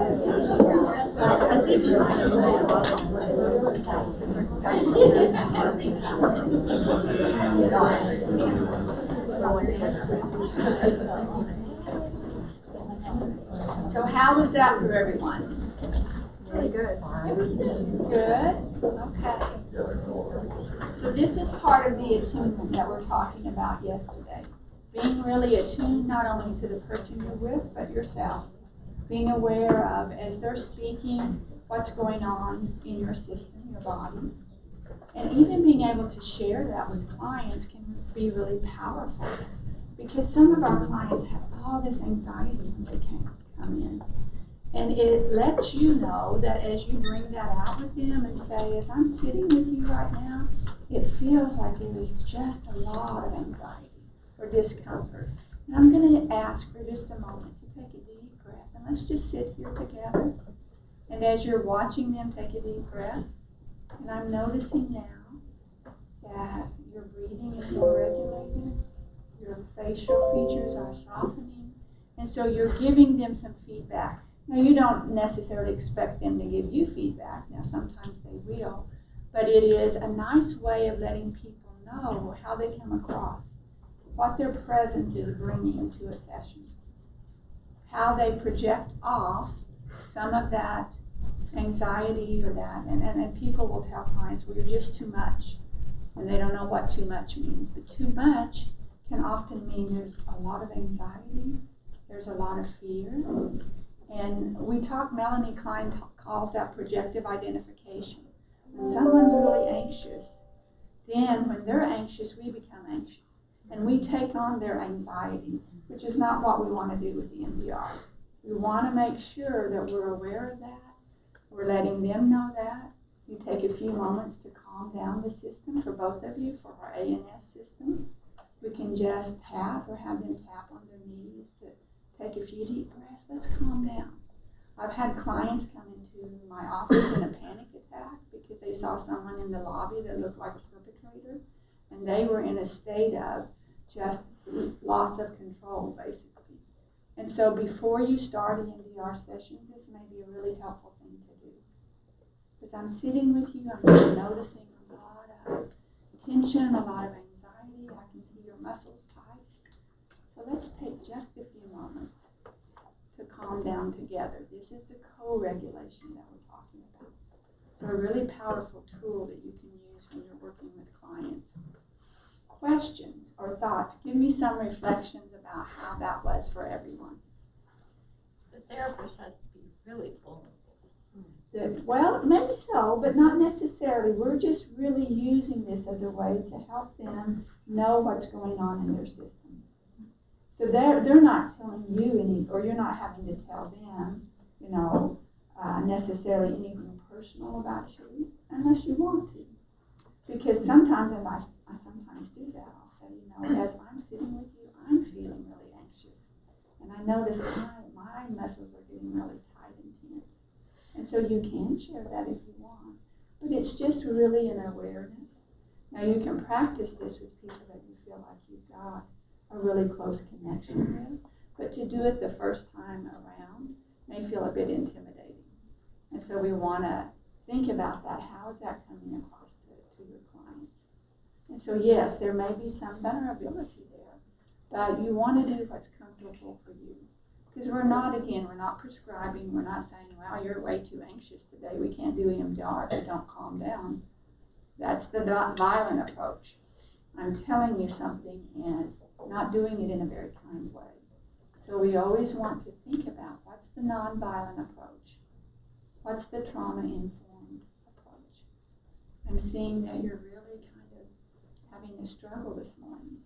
So how was that for everyone? Really good. Good? Okay. So this is part of the attunement that we're talking about yesterday. Being really attuned not only to the person you're with, but yourself. Being aware of, as they're speaking, what's going on in your system, your body. And even being able to share that with clients can be really powerful. Because some of our clients have all this anxiety when they come in. And it lets you know that as you bring that out with them and say, as I'm sitting with you right now, it feels like there is just a lot of anxiety or discomfort. And I'm going to ask for just a moment to take a deep breath. And let's just sit here together. And as you're watching them take a deep breath, and I'm noticing now that your breathing is more regulated, your facial features are softening, and so you're giving them some feedback. Now, you don't necessarily expect them to give you feedback. Now, sometimes they will, but it is a nice way of letting people know how they come across, what their presence is bringing to a session, how they project off some of that anxiety or that, and people will tell clients, well, you're just too much, and they don't know what too much means. But too much can often mean there's a lot of anxiety, there's a lot of fear, and Melanie Klein calls that projective identification. When someone's really anxious, then when they're anxious, we become anxious, and we take on their anxiety, which is not what we want to do with the MDR. We want to make sure that we're aware of that. We're letting them know that. You take a few moments to calm down the system for both of you, for our ANS system. We can just tap or have them tap on their knees to take a few deep breaths. Let's calm down. I've had clients come into my office in a panic attack because they saw someone in the lobby that looked like a perpetrator, and they were in a state of just loss of control, basically. And so before you start EMDR sessions, this may be a really helpful thing to do. Because I'm sitting with you, I'm really noticing a lot of tension, a lot of anxiety. I can see your muscles tight. So let's take just a few moments to calm down together. This is the co-regulation that we're talking about. So a really powerful tool that you can use when you're working with clients. Questions or thoughts? Give me some reflections about how that was for everyone. The therapist has to be really vulnerable. Well, maybe so, but not necessarily. We're just really using this as a way to help them know what's going on in their system. So they're not telling you or you're not having to tell them, necessarily anything personal about you, unless you want to. Because sometimes, and I sometimes do that, I'll say, as I'm sitting with you, I'm feeling really anxious. And I notice my muscles are getting really tight and tense. And so you can share that if you want. But it's just really an awareness. Now you can practice this with people that you feel like you've got a really close connection with. But to do it the first time around may feel a bit intimidating. And so we want to think about that. How is that coming across to your clients? And so yes, there may be some vulnerability there, but you want to do what's comfortable for you. Because we're not prescribing, we're not saying, wow, you're way too anxious today, we can't do EMDR if you don't calm down. That's the violent approach. I'm telling you something and not doing it in a very kind way. So we always want to think about what's the nonviolent approach? What's the trauma-informed approach? I'm seeing that you're really kind of having a struggle this morning.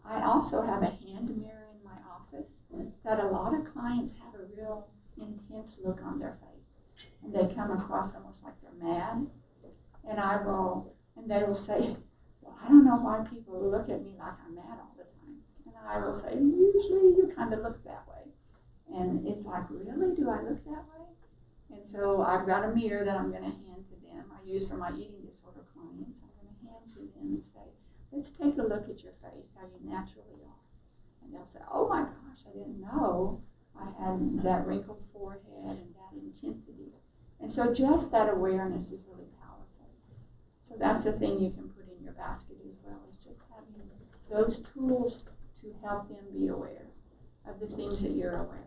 I also have a hand mirror in my office that a lot of clients have a real intense look on their face. And they come across almost like they're mad. And they will say, well, I don't know why people look at me like I'm mad all the time. And I will say, usually you kind of look that way. And it's like, really? Do I look that way? And so I've got a mirror that I'm going to hand to them. I use for my eating disorder clients. I'm going to hand to them and say, let's take a look at your face, how you naturally are. And they'll say, oh my gosh, I didn't know I had that wrinkled forehead and that And so just that awareness is really powerful. So that's a thing you can put in your basket as well, is just having those tools to help them be aware of the things that you're aware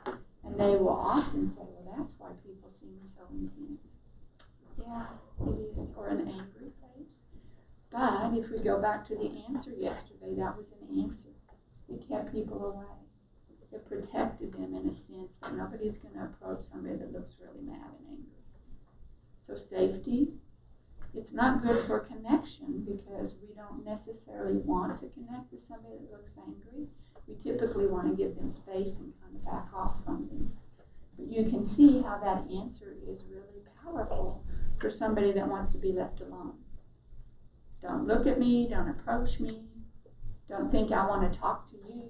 of. And they will often say, well, that's why people seem so intense. Yeah, it is. Or an angry face. But if we go back to the answer yesterday, that was an answer. It kept people away. It protected them in a sense that nobody's going to approach somebody that looks really mad and angry. So safety, it's not good for connection because we don't necessarily want to connect with somebody that looks angry. We typically want to give them space and kind of back off from them. But you can see how that answer is really powerful for somebody that wants to be left alone. Don't look at me, don't approach me, don't think I want to talk to you.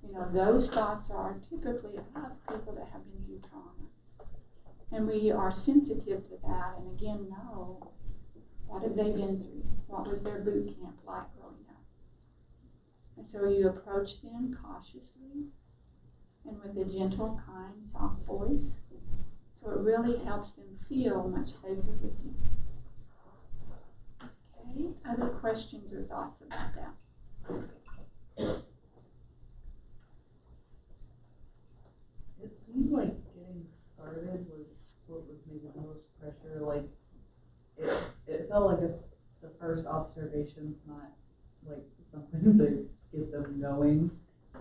You know, those thoughts are typically of people that have been through trauma. And we are sensitive to that and again know what have they been through? What was their boot camp like growing up? And so you approach them cautiously and with a gentle, kind, soft voice. So it really helps them feel much safer with you. Okay, other questions or thoughts about that? It seemed like getting started was what was maybe the most pressure. Like it felt like if the first observation's not like something to get them going,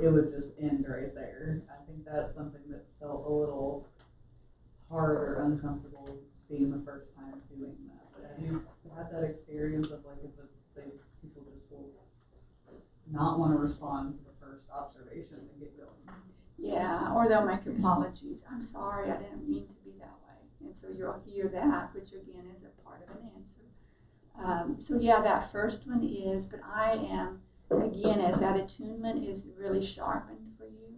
it would just end right there. I think that's something that felt a little hard or uncomfortable being the first time doing that. But have you had that experience of like if people just will not want to respond to the first observation and get going? Yeah, or they'll make apologies. I'm sorry, I didn't mean to be that way. And so you'll hear that, which again is a part of an answer. So yeah, that first one is, but I am, again, as that attunement is really sharpened for you,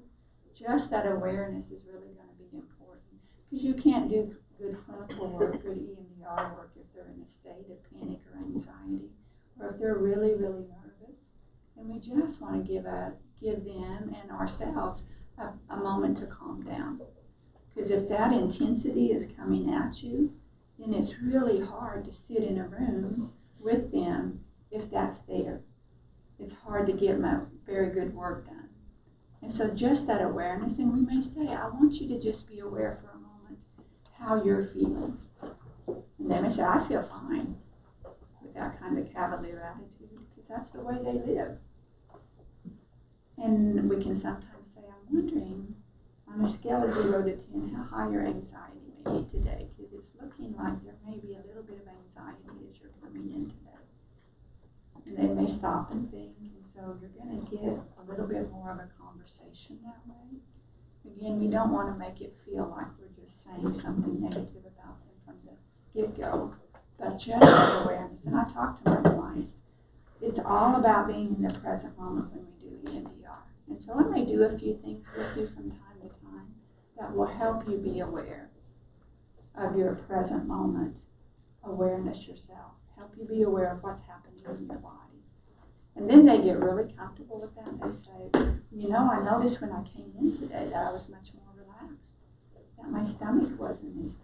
just that awareness is really going to be important. Because you can't do good clinical work, good EMDR work if they're in a state of panic or anxiety, or if they're really, really nervous. And we just want to give them and ourselves a moment to calm down. Because if that intensity is coming at you, then it's really hard to sit in a room with them if that's there. It's hard to get very good work done. And so just that awareness, and we may say, I want you to just be aware for a moment how you're feeling. And they may say, I feel fine, with that kind of cavalier attitude, because that's the way they live. And we can sometimes say, I'm wondering, on a scale of 0 to 10, how high your anxiety may be today, because it's looking like there may be a little bit of anxiety as you're coming in today. And they may stop and think, and so you're going to get a little bit more of a conversation that way. Again, we don't want to make it feel like we're just saying something negative about them from the get-go, but just that awareness. And I talk to my clients. It's all about being in the present moment when we do EMDR. And so I may do a few things with you from time to time that will help you be aware of your present moment awareness yourself. Help you be aware of what's happening in your body. And then they get really comfortable with that. They say, you know, I noticed when I came in today that I was much more relaxed, that my stomach wasn't as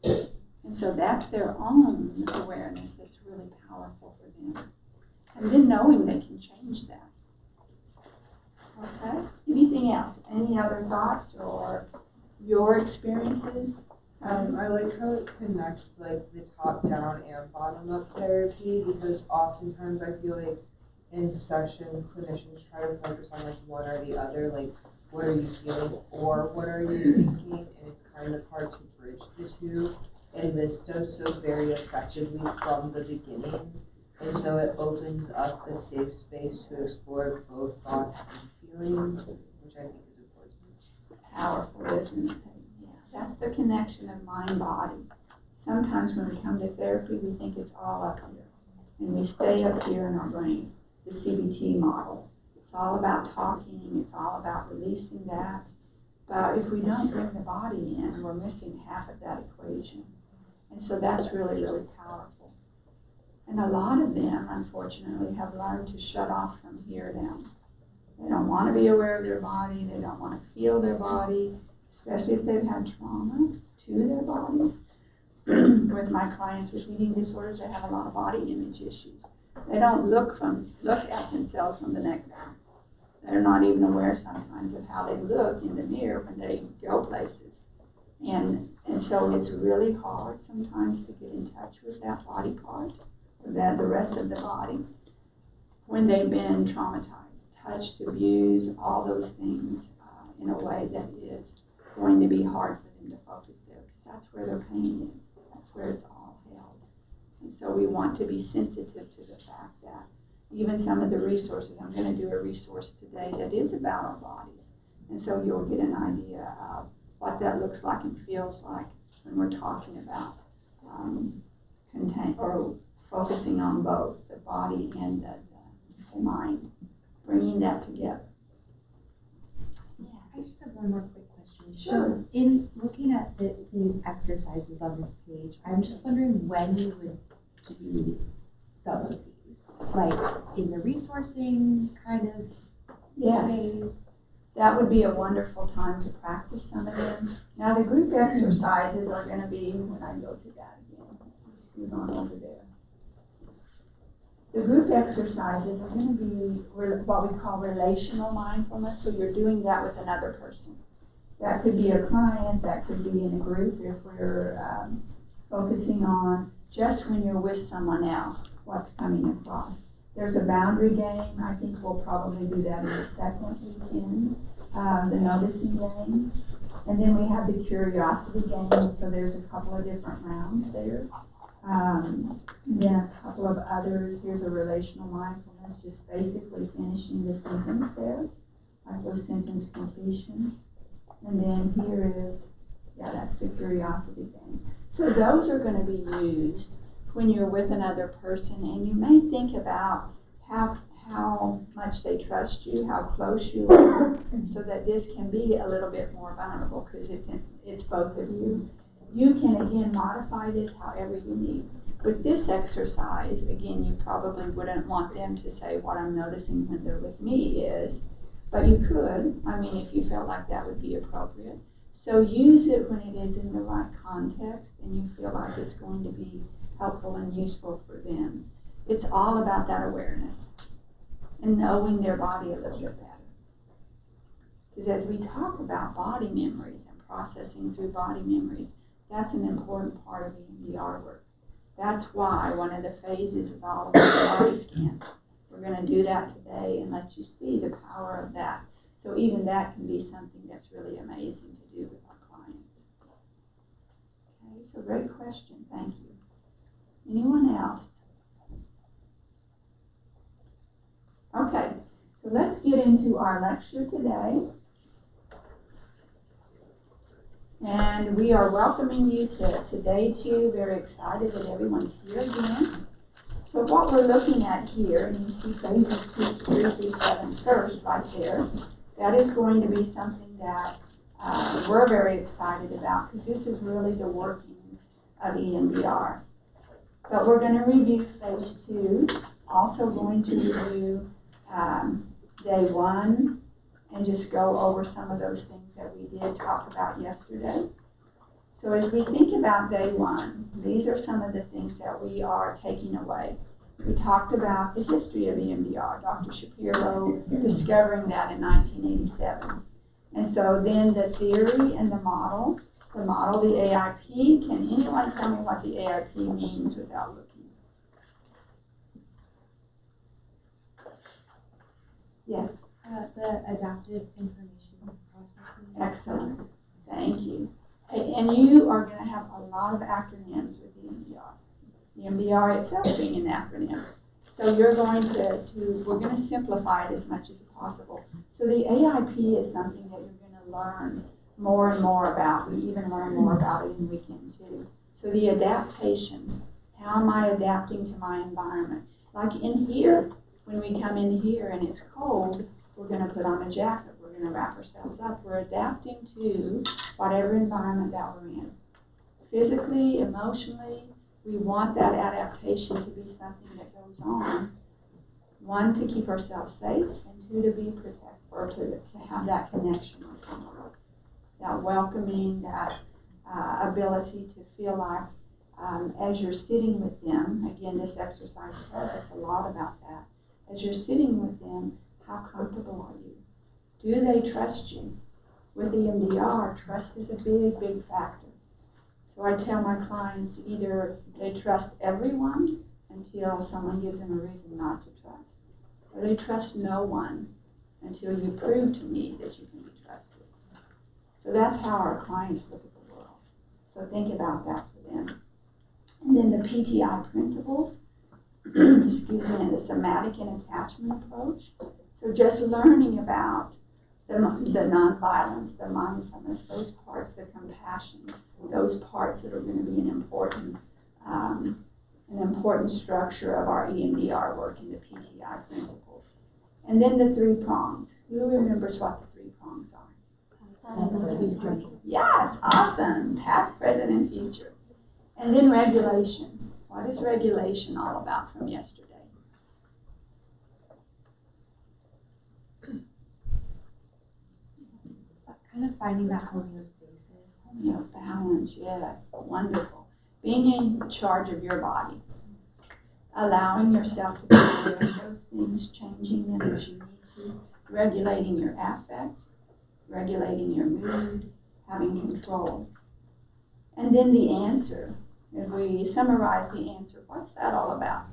tight. And so that's their own awareness that's really powerful for them. And then knowing they can change that. Okay? Anything else? Any other thoughts or your experiences? I like how it connects like the top down and bottom up therapy, because oftentimes I feel like in session clinicians try to focus on like one or the other, like what are you feeling or what are you thinking, and it's kind of hard to bridge the two. And this does so very effectively from the beginning, and so it opens up a safe space to explore both thoughts and feelings, which I think is important. Powerful, isn't it? Yeah, that's the connection of mind-body. Sometimes when we come to therapy, we think it's all up here, and we stay up here in our brain, the CBT model. It's all about talking, it's all about releasing that. But if we don't bring the body in, we're missing half of that equation. And so that's really, really powerful. And a lot of them, unfortunately, have learned to shut off from here down. They don't want to be aware of their body. They don't want to feel their body, especially if they've had trauma to their bodies. with my clients with eating disorders, they have a lot of body image issues. They don't look at themselves from the neck down. They're not even aware sometimes of how they look in the mirror when they go places. And so it's really hard sometimes to get in touch with that body part, or the rest of the body, when they've been traumatized, touched, abused, all those things in a way that is going to be hard for them to focus there, because that's where their pain is. That's where it's all held. And so we want to be sensitive to the fact that even some of the resources, I'm going to do a resource today that is about our bodies. And so you'll get an idea of what that looks like and feels like when we're talking about focusing on both the body and the mind, bringing that together. Yeah, I just have one more quick question. Sure. So in looking at these exercises on this page, I'm just wondering when you would do some of these, like in the resourcing kind of Yes. phase. That would be a wonderful time to practice some of them. Now the group exercises are going to be, when I go to that again, scoot on over there. The group exercises are going to be what we call relational mindfulness, so you're doing that with another person. That could be a client, that could be in a group if we're focusing on just when you're with someone else, what's coming across. There's a boundary game. I think we'll probably do that in the second weekend, the noticing game. And then we have the curiosity game, so there's a couple of different rounds there. Then a couple of others. Here's a relational mindfulness, just basically finishing the sentence there, like those sentence completion. And then here is, that's the curiosity game. So those are going to be used when you're with another person, and you may think about how much they trust you, how close you are, so that this can be a little bit more vulnerable because it's both of you. You can again modify this however you need. With this exercise, again, you probably wouldn't want them to say what I'm noticing when they're with me is, but you could, if you felt like that would be appropriate. So use it when it is in the right context and you feel like it's going to be helpful and useful for them. It's all about that awareness and knowing their body a little bit better. Because as we talk about body memories and processing through body memories, that's an important part of EMDR work. That's why one of the phases is all about the body scan. We're going to do that today and let you see the power of that. So even that can be something that's really amazing to do with our clients. Okay, so great question. Thank you. Anyone else? Okay, so let's get into our lecture today. And we are welcoming you to day 2. Very excited that everyone's here again. So what we're looking at here, and you see phases 3 through 7 first right there, that is going to be something that we're very excited about because this is really the workings of EMDR. But we're going to review phase 2, also going to review day 1, and just go over some of those things that we did talk about yesterday. So as we think about day 1, these are some of the things that we are taking away. We talked about the history of EMDR, Dr. Shapiro discovering that in 1987. And so then the theory and the model, the AIP. Can anyone tell me what the AIP means without looking? Yes. The adaptive information processing. Excellent. Thank you. And you are going to have a lot of acronyms with EMDR. EMDR itself being an acronym. So you're going we're going to simplify it as much as possible. So the AIP is something that you're going to learn more and more about. We even learn more about it in weekend 2. So the adaptation, how am I adapting to my environment? Like in here, when we come in here and it's cold, we're going to put on a jacket. We're going to wrap ourselves up. We're adapting to whatever environment that we're in. Physically, emotionally, we want that adaptation to be something that goes on. 1, to keep ourselves safe, and 2, to be protected, or to have that connection with someone. That welcoming, that ability to feel like as you're sitting with them, again, this exercise tells us a lot about that. As you're sitting with them, how comfortable are you? Do they trust you? With EMDR, trust is a big, big factor. So I tell my clients either they trust everyone until someone gives them a reason not to trust, or they trust no one until you prove to me that you can be trusted. So that's how our clients look at the world. So think about that for them. And then the PTI principles, excuse me, and the somatic and attachment approach. So just learning about the nonviolence, the mindfulness, those parts, the compassion, those parts that are going to be an important structure of our EMDR work in the PTI principles. And then the 3 prongs. Who remembers what the 3 prongs are? Yes, awesome. Past, present, and future. And then regulation. What is regulation all about from yesterday? Kind of finding that homeostasis. Balance, yes, wonderful. Being in charge of your body. Allowing yourself to be aware of those things, changing them as you need to, regulating your affect, regulating your mood, having control. And then the answer. If we summarize the answer, what's that all about?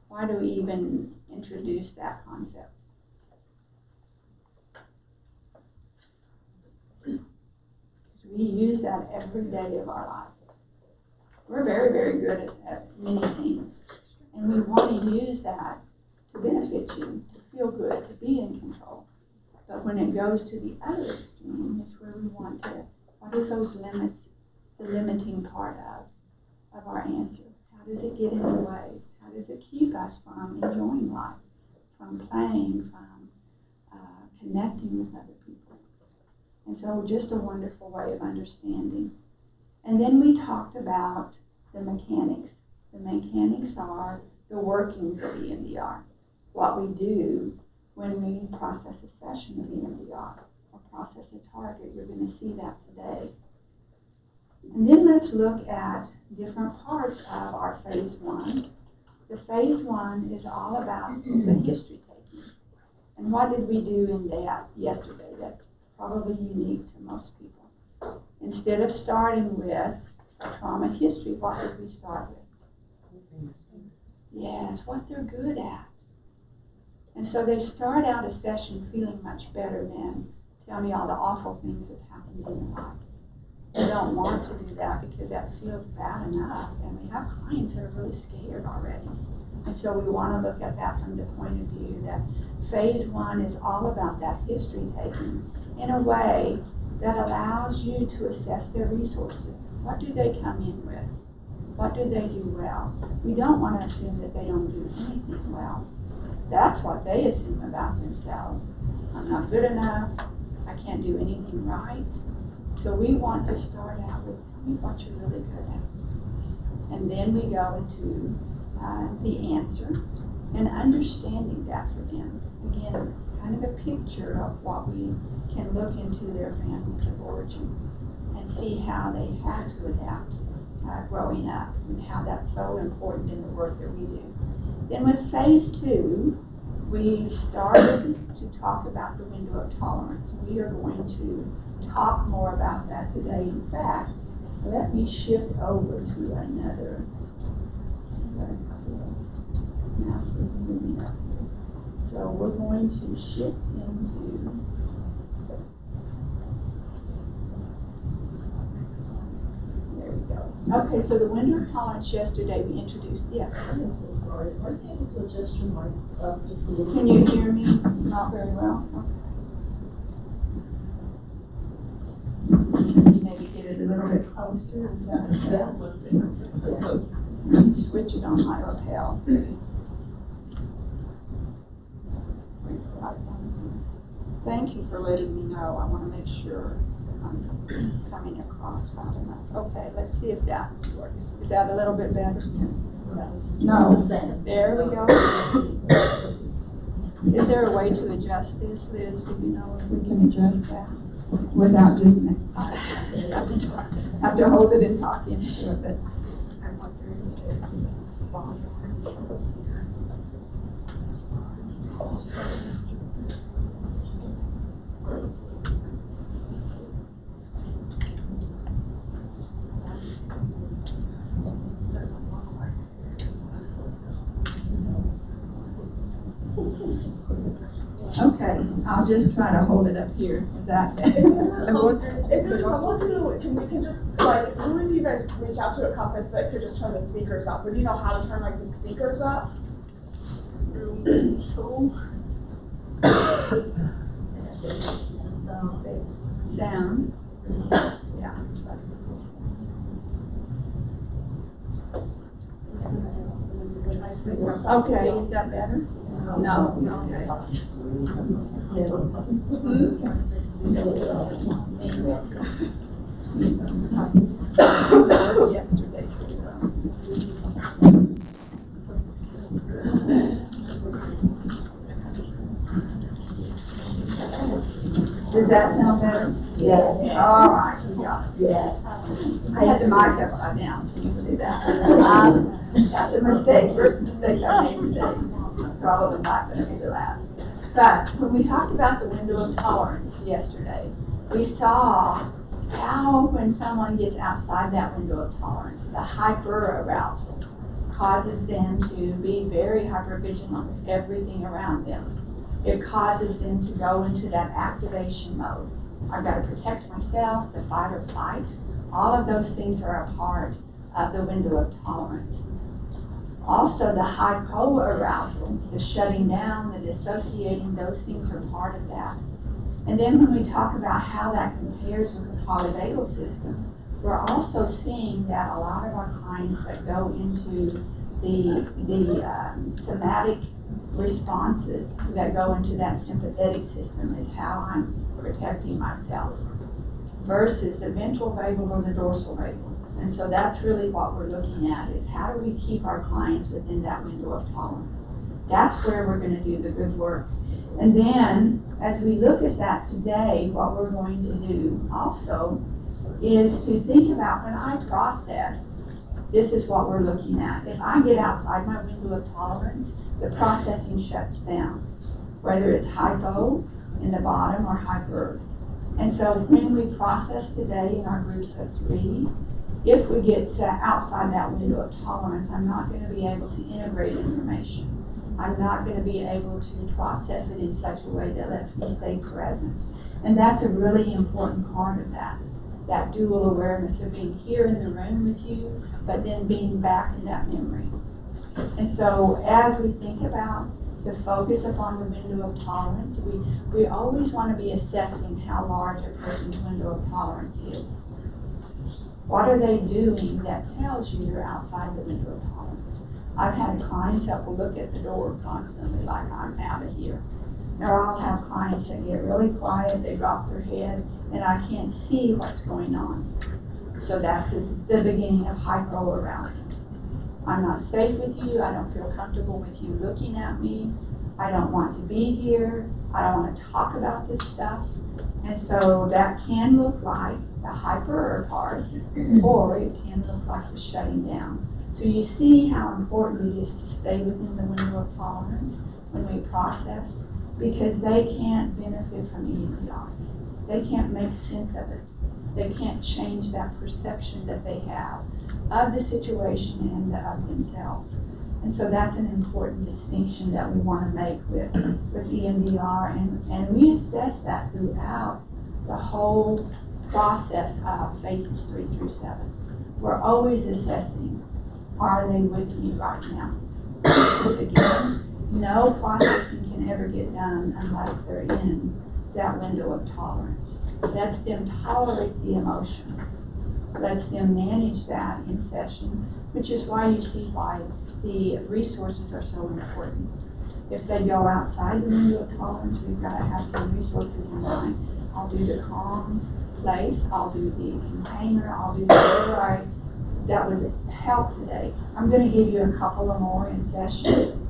Why do we even introduce that concept? We use that every day of our life. We're very, very good at many things. And we want to use that to benefit you, to feel good, to be in control. But when it goes to the other extreme, is where we want to, what is those limits, the limiting part of our answer? How does it get in the way? How does it keep us from enjoying life, from playing, from connecting with other people? And so just a wonderful way of understanding. And then we talked about the mechanics. The mechanics are the workings of EMDR. What we do when we process a session of EMDR or process a target. You're going to see that today. And then let's look at different parts of our phase 1. The phase 1 is all about the history taking. And what did we do in that yesterday? That's probably unique to most people. Instead of starting with a trauma history, what did we start with? Yes, what they're good at. And so they start out a session feeling much better than tell me all the awful things that's happened in your life. We don't want to do that because that feels bad enough. And we have clients that are really scared already. And so we want to look at that from the point of view that phase 1 is all about that history taking in a way that allows you to assess their resources. What do they come in with? What do they do well? We don't want to assume that they don't do anything well. That's what they assume about themselves. I'm not good enough. I can't do anything right. So we want to start out with, tell me what you're really good at. And then we go into the answer and understanding that for them. Again, kind of a picture of what we can look into their families of origin and see how they had to adapt growing up and how that's so important in the work that we do. Then with phase 2, we started to talk about the window of tolerance. We are going to talk more about that today. In fact, let me shift over to another So we're going to shift into there we go. Okay, so the window of tolerance yesterday we introduced, yes. I'm so sorry. Are you able to adjust your mic up just a little bit? Can you hear me? Not very well. Okay. Maybe get it a little bit closer. Is that That's okay? much better. Switch it on my lapel. Thank you for letting me know. I want to make sure I'm coming across loud enough. Okay, let's see if that works. Is that a little bit better? No. It's the same. There we go. Is there a way to adjust this, Liz? Do you know if we can adjust that without just have to hold it and talk into it? But I wonder. Okay, I'll just try to hold it up here. Is that Is there someone who can just like who of you guys reach out to at Compass that could just turn the speakers up? Would you know how to turn like the speakers up? sound? Yeah. Okay, is that better? No. Okay. Yesterday. Does that sound better? Yes. All right, yeah. Yes. I had the mic upside down, so you can see that. That's a mistake, first mistake I made today. Probably not gonna be the last. But when we talked about the window of tolerance yesterday, we saw how when someone gets outside that window of tolerance, the hyperarousal causes them to be very hypervigilant with everything around them. It causes them to go into that activation mode. I've got to protect myself, the fight or flight. All of those things are a part of the window of tolerance. Also, the hypoarousal, the shutting down, the dissociating, those things are part of that. And then when we talk about how that compares with the polyvagal system, we're also seeing that a lot of our clients that go into the somatic responses that go into that sympathetic system is how I'm protecting myself versus the ventral vagal or the dorsal vagal. And so that's really what we're looking at is how do we keep our clients within that window of tolerance. That's where we're going to do the good work. And then as we look at that today, what we're going to do also is to think about when I process, this is what we're looking at. If I get outside my window of tolerance, the processing shuts down, whether it's hypo in the bottom or hyper. And so when we process today in our groups of 3, if we get set outside that window of tolerance, I'm not going to be able to integrate information. I'm not going to be able to process it in such a way that lets me stay present. And that's a really important part of that dual awareness of being here in the room with you, but then being back in that memory. And so as we think about the focus upon the window of tolerance, we always want to be assessing how large a person's window of tolerance is. What are they doing that tells you they're outside the window of tolerance? I've had clients that will look at the door constantly like I'm out of here. Or I'll have clients that get really quiet, they drop their head, and I can't see what's going on. So that's the beginning of hypoarousal. I'm not safe with you, I don't feel comfortable with you looking at me, I don't want to be here, I don't want to talk about this stuff. And so that can look like the hyper part, or it can look like the shutting down. So you see how important it is to stay within the window of tolerance when we process, because they can't benefit from EMDR. They can't make sense of it. They can't change that perception that they have of the situation and of themselves. And so that's an important distinction that we want to make with EMDR, and we assess that throughout the whole process of phases 3 through 7. We're always assessing, are they with me right now? Because again, no processing can ever get done unless they're in that window of tolerance. Lets them tolerate the emotion, lets them manage that in session, which is why you see why the resources are so important. If they go outside the window of tolerance, we've got to have some resources in mind. I'll do the calm place, I'll do the container, I'll do whatever that would help today. I'm going to give you a couple of more in session,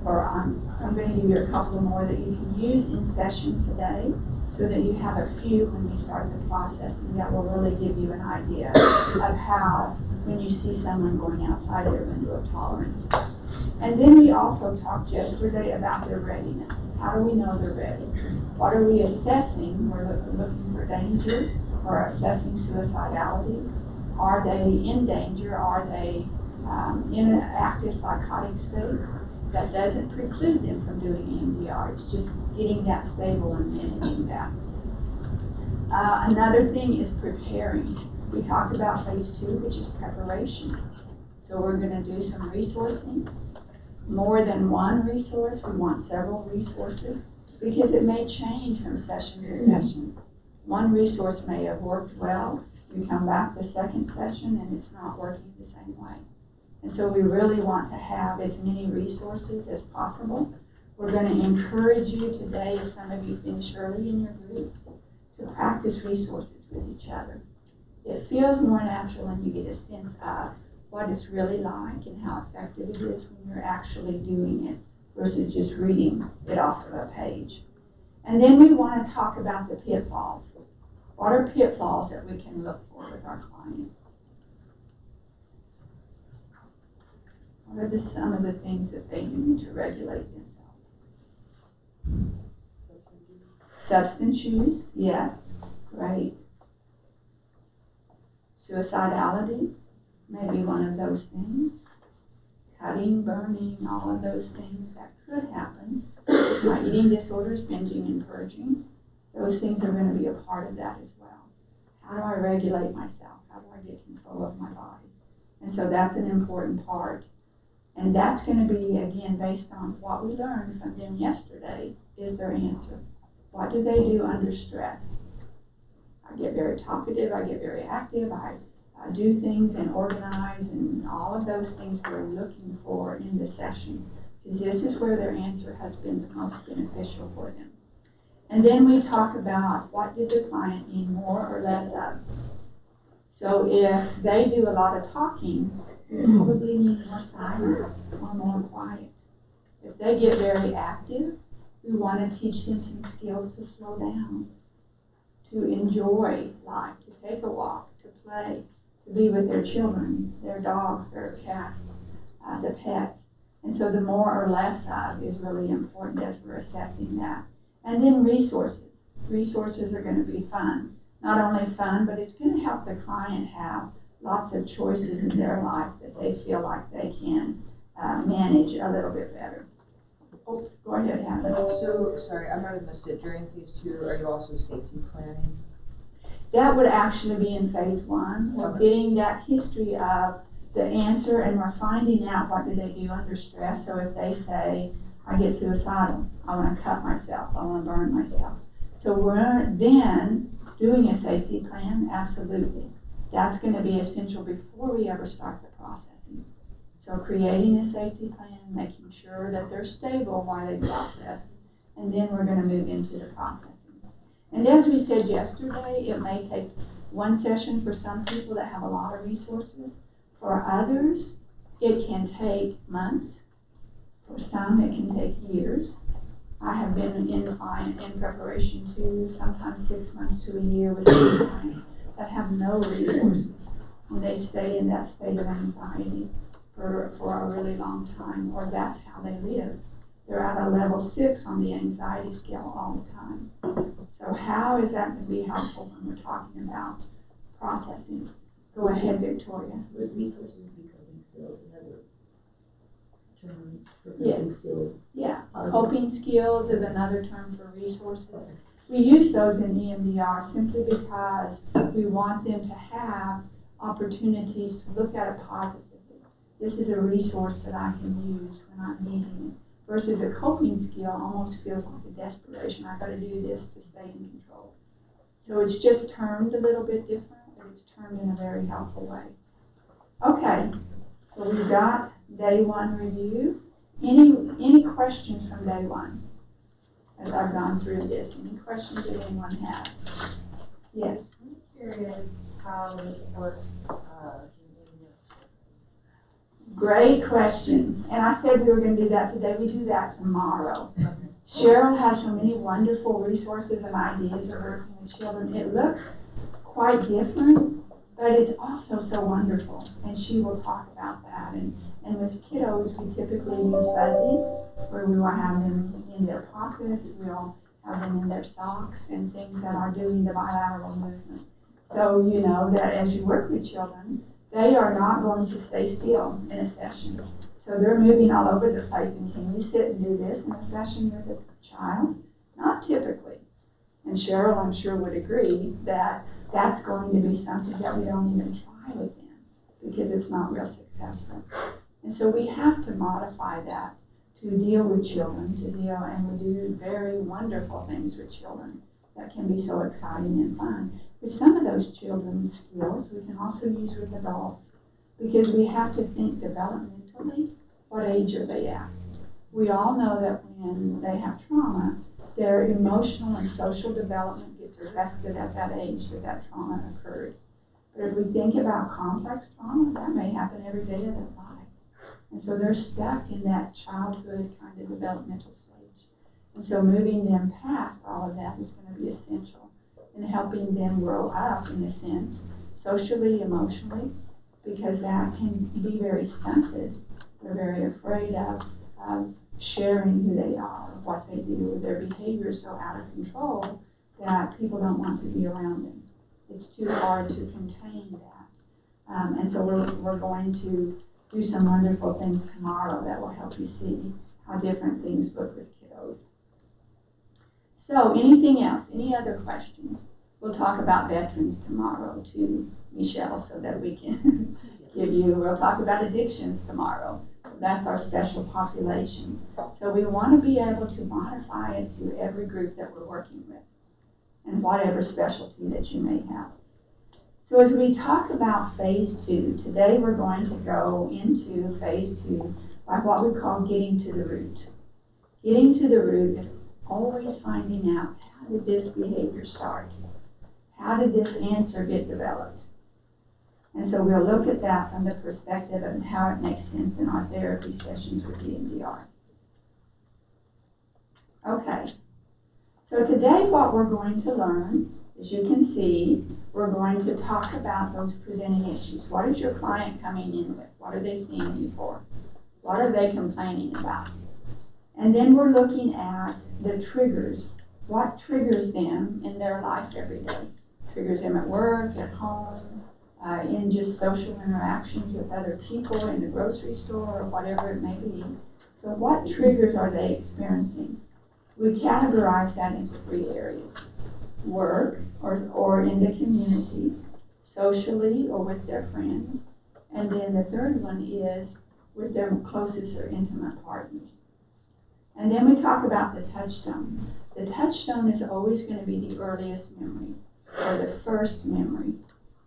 or I'm going to give you a couple of more that you can use in session today, so that you have a few when we start the process, and that will really give you an idea of how when you see someone going outside their window of tolerance. And then we also talked yesterday about their readiness. How do we know they're ready? What are we assessing? We're looking for danger or assessing suicidality. Are they in danger? Are they in an active psychotic state? That doesn't preclude them from doing EMDR. It's just getting that stable and managing that. Another thing is preparing. We talked about phase 2, which is preparation. So we're going to do some resourcing. More than one resource. We want several resources because it may change from session to session. One resource may have worked well. You come back the second session and it's not working the same way. And so we really want to have as many resources as possible. We're going to encourage you today, if some of you finish early in your groups, to practice resources with each other. It feels more natural and you get a sense of what it's really like and how effective it is when you're actually doing it versus just reading it off of a page. And then we want to talk about the pitfalls. What are pitfalls that we can look for with our clients? What are some of the things that they do to regulate themselves? Substance use, yes, great. Suicidality may be one of those things. Cutting, burning, all of those things that could happen. My eating disorders, binging and purging, those things are going to be a part of that as well. How do I regulate myself? How do I get control of my body? And so that's an important part. And that's going to be, again, based on what we learned from them yesterday, is their answer. What do they do under stress? I get very talkative, I get very active, I do things and organize, and all of those things we're looking for in the session, because this is where their answer has been the most beneficial for them. And then we talk about what did the client need more or less of. So if they do a lot of talking, they probably need more silence or more quiet. If they get very active, we want to teach them some skills to slow down, to enjoy life, to take a walk, to play, to be with their children, their dogs, their cats, the pets. And so the more or less of is really important as we're assessing that. And then resources. Resources are going to be fun. Not only fun, but it's going to help the client have lots of choices in their life that they feel like they can manage a little bit better. Oops, go ahead, Hannah. So, sorry, I might have missed it. During phase 2, are you also safety planning? That would actually be in phase 1. We're getting that history of the answer and we're finding out what do they do under stress. So if they say, I get suicidal, I want to cut myself, I want to burn myself. So we're then doing a safety plan, absolutely. That's going to be essential before we ever start the processing. So creating a safety plan, making sure that they're stable while they process, and then we're going to move into the processing. And as we said yesterday, it may take one session for some people that have a lot of resources. For others, it can take months. For some, it can take years. I have been in preparation to sometimes 6 months to a year with some clients that have no resources. And they stay in that state of anxiety for a really long time, or that's how they live. They're at a level 6 on the anxiety scale all the time. So how is that going to be helpful when we're talking about processing? Go ahead, Victoria. Would resources be coping skills, another term for coping Yes. skills? Yeah, coping skills is another term for resources. We use those in EMDR simply because we want them to have opportunities to look at it positively. This is a resource that I can use when I'm needing it. Versus a coping skill almost feels like a desperation. I've got to do this to stay in control. So it's just termed a little bit different, but it's termed in a very helpful way. Okay, so we've got day 1 review. Any questions from day 1 as I've gone through this? Any questions that anyone has? Yes. I'm curious how this works. Great question. And I said we were going to do that today. We do that tomorrow. Cheryl has so many wonderful resources and ideas of working with children. It looks quite different But it's also so wonderful, and she will talk about that. And with kiddos, we typically use fuzzies, where we will have them in their pockets, we'll have them in their socks, and things that are doing the bilateral movement. So you know that as you work with children, they are not going to stay still in a session. So they're moving all over the place, and can you sit and do this in a session with a child? Not typically. And Cheryl, I'm sure, would agree that that's going to be something that we don't even try with them because it's not real successful. And so we have to modify that to deal with children, and we do very wonderful things with children that can be so exciting and fun. But some of those children's skills we can also use with adults because we have to think developmentally, what age are they at? We all know that when they have trauma, their emotional and social development gets arrested at that age that trauma occurred. But if we think about complex trauma, that may happen every day of their life. And so they're stuck in that childhood kind of developmental stage. And so moving them past all of that is going to be essential in helping them grow up, in a sense, socially, emotionally, because that can be very stunted. They're very afraid of sharing who they are, what they do, their behavior is so out of control that people don't want to be around them. It's too hard to contain that. And so we're going to do some wonderful things tomorrow that will help you see how different things look with kiddos. So anything else? Any other questions? We'll talk about veterans tomorrow too, Michelle, so that we can we'll talk about addictions tomorrow. That's our special populations. So we want to be able to modify it to every group that we're working with and whatever specialty that you may have. So as we talk about phase 2, today we're going to go into phase 2 by what we call getting to the root. Getting to the root is always finding out, how did this behavior start? How did this answer get developed? And so we'll look at that from the perspective of how it makes sense in our therapy sessions with EMDR. Okay, so today what we're going to learn, as you can see, we're going to talk about those presenting issues. What is your client coming in with? What are they seeing you for? What are they complaining about? And then we're looking at the triggers. What triggers them in their life every day? Triggers them at work, at home, in just social interactions with other people in the grocery store or whatever it may be. So what triggers are they experiencing? We categorize that into 3 areas. Work or in the community, socially or with their friends. And then the third one is with their closest or intimate partners. And then we talk about the touchstone. The touchstone is always going to be the earliest memory or the first memory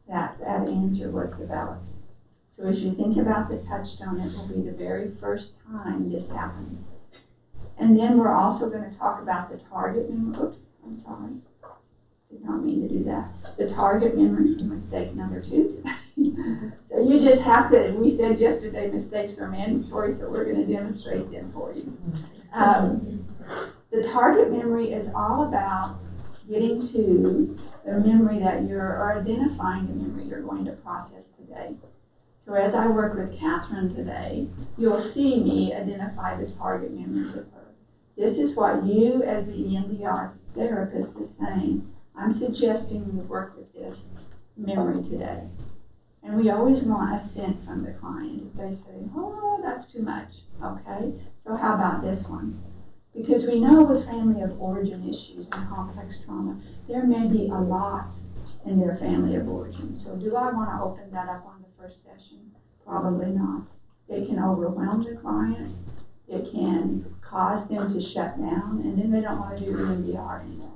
that answer was developed. So as you think about the touchstone, it will be the very first time this happened. And then we're also going to talk about the target memory. Oops, I'm sorry. Did not mean to do that. The target memory, mistake number 2 today. So you just have to, we said yesterday mistakes are mandatory, so we're going to demonstrate them for you. The target memory is all about getting to the memory that or identifying the memory you're going to process today. So as I work with Catherine today, you'll see me identify the target memory with her. This is what you as the EMDR therapist is saying. I'm suggesting we work with this memory today. And we always want assent from the client. If they say, oh, that's too much, okay, so how about this one? Because we know with family of origin issues and complex trauma, there may be a lot in their family of origin. So do I want to open that up on the first session? Probably not. It can overwhelm the client. It can cause them to shut down, and then they don't want to do EMDR anymore.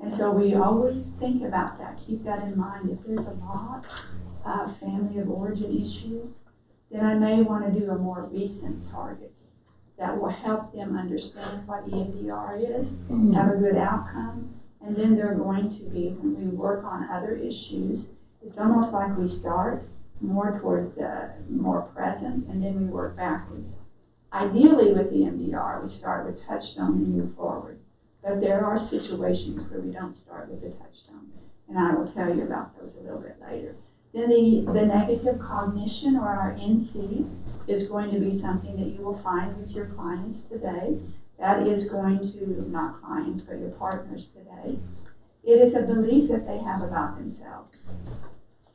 And so we always think about that. Keep that in mind. If there's a lot of family of origin issues, then I may want to do a more recent target that will help them understand what EMDR is, have a good outcome, and then they're going to be, when we work on other issues, it's almost like we start more towards the more present, and then we work backwards. Ideally with EMDR, we start with touchstone and move forward. But there are situations where we don't start with the touchstone, and I will tell you about those a little bit later. Then the negative cognition, or our NC, is going to be something that you will find with your clients today. That is going to, not clients, but your partners today. It is a belief that they have about themselves.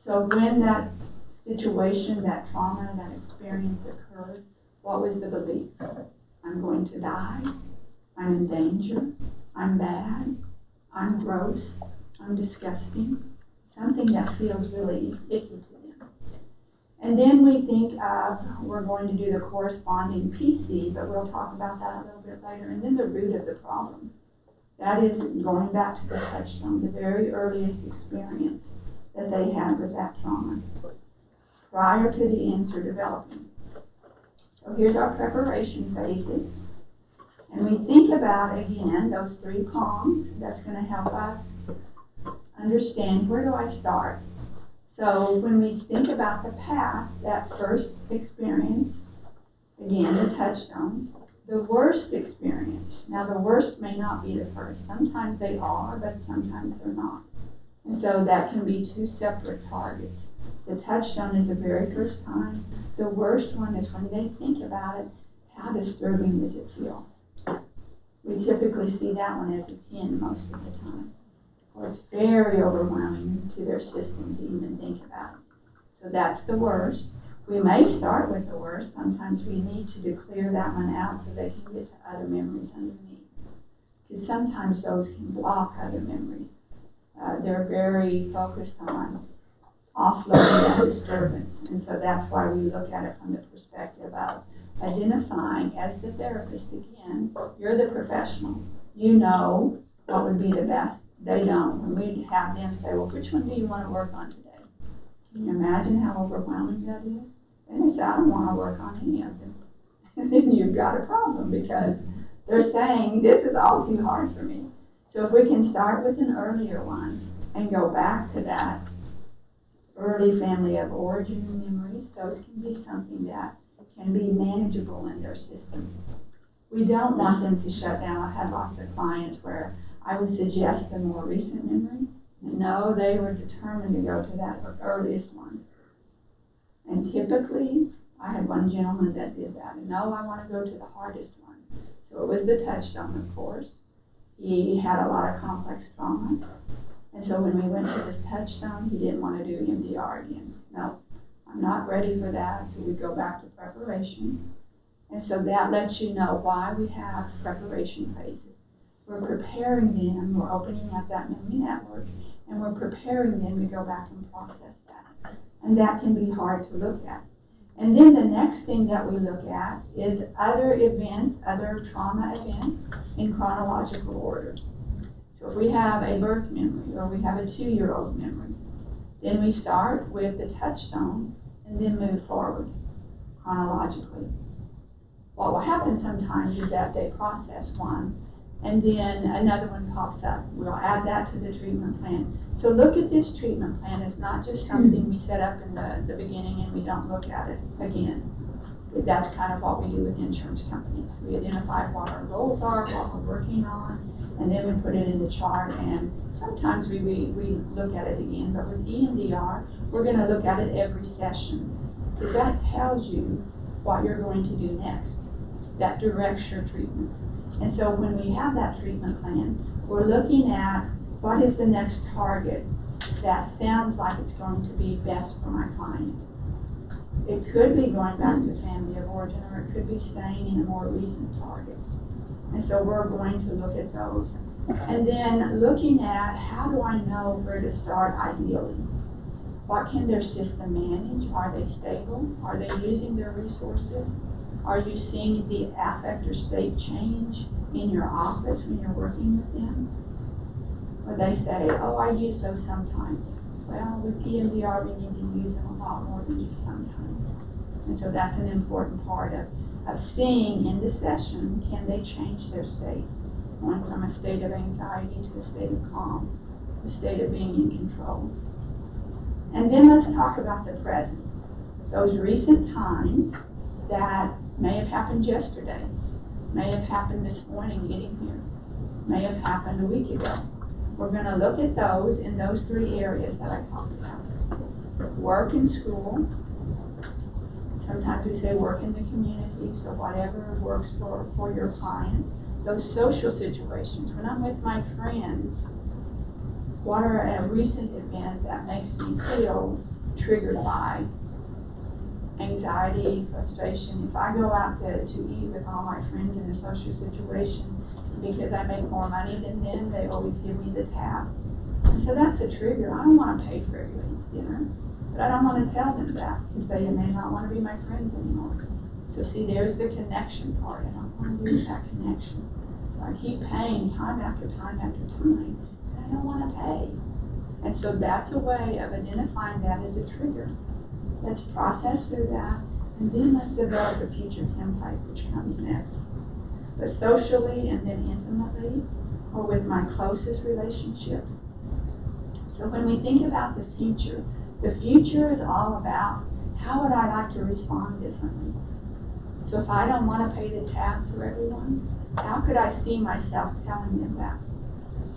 So when that situation, that trauma, that experience occurred, what was the belief? I'm going to die. I'm in danger. I'm bad. I'm gross. I'm disgusting. Something that feels really icky to them. And then we think of, we're going to do the corresponding PC, but we'll talk about that a little bit later. And then the root of the problem. That is going back to the touchstone, the very earliest experience that they had with that trauma prior to the answer developing. So here's our preparation phases. And we think about, again, those 3 prongs. That's going to help us understand, where do I start? So when we think about the past, that first experience, again, the touchstone, the worst experience. Now the worst may not be the first. Sometimes they are, but sometimes they're not. And so that can be 2 separate targets. The touchstone is the very first time. The worst one is when they think about it, how disturbing does it feel? We typically see that one as a 10 most of the time. Or it's very overwhelming to their system to even think about it. So that's the worst. We may start with the worst. Sometimes we need to clear that one out so they can get to other memories underneath. Because sometimes those can block other memories. They're very focused on offloading that disturbance. And so that's why we look at it from the perspective of identifying, as the therapist again, you're the professional. You know what would be the best. They don't. When we have them say, well, which one do you want to work on today? Can you imagine how overwhelming that is? Then they say, I don't want to work on any of them. And then you've got a problem because they're saying, this is all too hard for me. So if we can start with an earlier one and go back to that early family of origin memories, those can be something that can be manageable in their system. We don't want them to shut down. I've had lots of clients where I would suggest a more recent memory. No, they were determined to go to that earliest one. And typically, I had one gentleman that did that. No, I want to go to the hardest one. So it was the touchstone, of course. He had a lot of complex trauma. And so when we went to this touchstone, he didn't want to do MDR again. No, I'm not ready for that. So we go back to preparation. And so that lets you know why we have preparation phases. We're preparing them, we're opening up that memory network, and we're preparing them to go back and process that. And that can be hard to look at. And then the next thing that we look at is other events, other trauma events in chronological order. So if we have a birth memory or we have a 2-year-old memory, then we start with the touchstone and then move forward chronologically. What will happen sometimes is that they process one and then another one pops up. We'll add that to the treatment plan. So look at this treatment plan as not just something we set up in the beginning and we don't look at it again. That's kind of what we do with insurance companies. We identify what our goals are, what we're working on, and then we put it in the chart, and sometimes we look at it again. But with EMDR, we're going to look at it every session, because that tells you what you're going to do next. That directs your treatment. And so when we have that treatment plan, we're looking at what is the next target that sounds like it's going to be best for my client. It could be going back to family of origin, or it could be staying in a more recent target. And so we're going to look at those. And then looking at, how do I know where to start ideally? What can their system manage? Are they stable? Are they using their resources? Are you seeing the affect or state change in your office when you're working with them? Or they say, oh, I use those sometimes. Well, with EMDR, we need to use them a lot more than just sometimes. And so that's an important part of seeing in the session, can they change their state? Going from a state of anxiety to a state of calm, a state of being in control. And then let's talk about the present. Those recent times that may have happened yesterday, may have happened this morning getting here, may have happened a week ago. We're going to look at those in those 3 areas that I talked about. work and school. Sometimes we say work in the community, so whatever works for your client. Those social situations, when I'm with my friends, what are a recent event that makes me feel triggered by anxiety, frustration? If I go out to eat with all my friends in a social situation, because I make more money than them, they always give me the tab. And so that's a trigger. I don't want to pay for everybody's dinner, but I don't want to tell them that because they may not want to be my friends anymore. So see, there's the connection part. I don't want to lose that connection. So I keep paying time after time after time, and I don't want to pay. And so that's a way of identifying that as a trigger. Let's process through that, and then let's develop a future template, which comes next. But socially and then intimately, or with my closest relationships. So when we think about the future is all about how would I like to respond differently. So if I don't want to pay the tab for everyone, how could I see myself telling them that?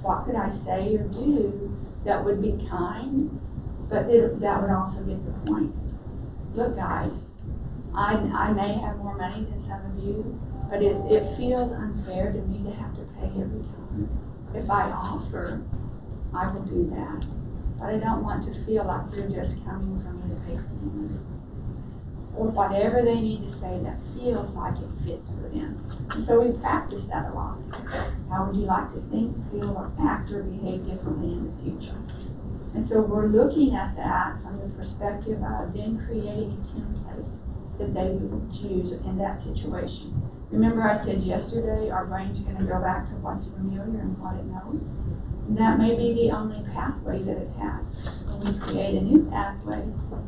What could I say or do that would be kind, but that would also get the point? Look, guys, I may have more money than some of you, but it feels unfair to me to have to pay every time. If I offer, I will do that. But I don't want to feel like you're just coming for me to pay for dinner. Or whatever they need to say that feels like it fits for them. And so we practice that a lot. How would you like to think, feel, or act or behave differently in the future? And so we're looking at that from the perspective of then creating a template that they would choose in that situation. Remember I said yesterday, our brain's going to go back to what's familiar and what it knows. And that may be the only pathway that it has. When we create a new pathway,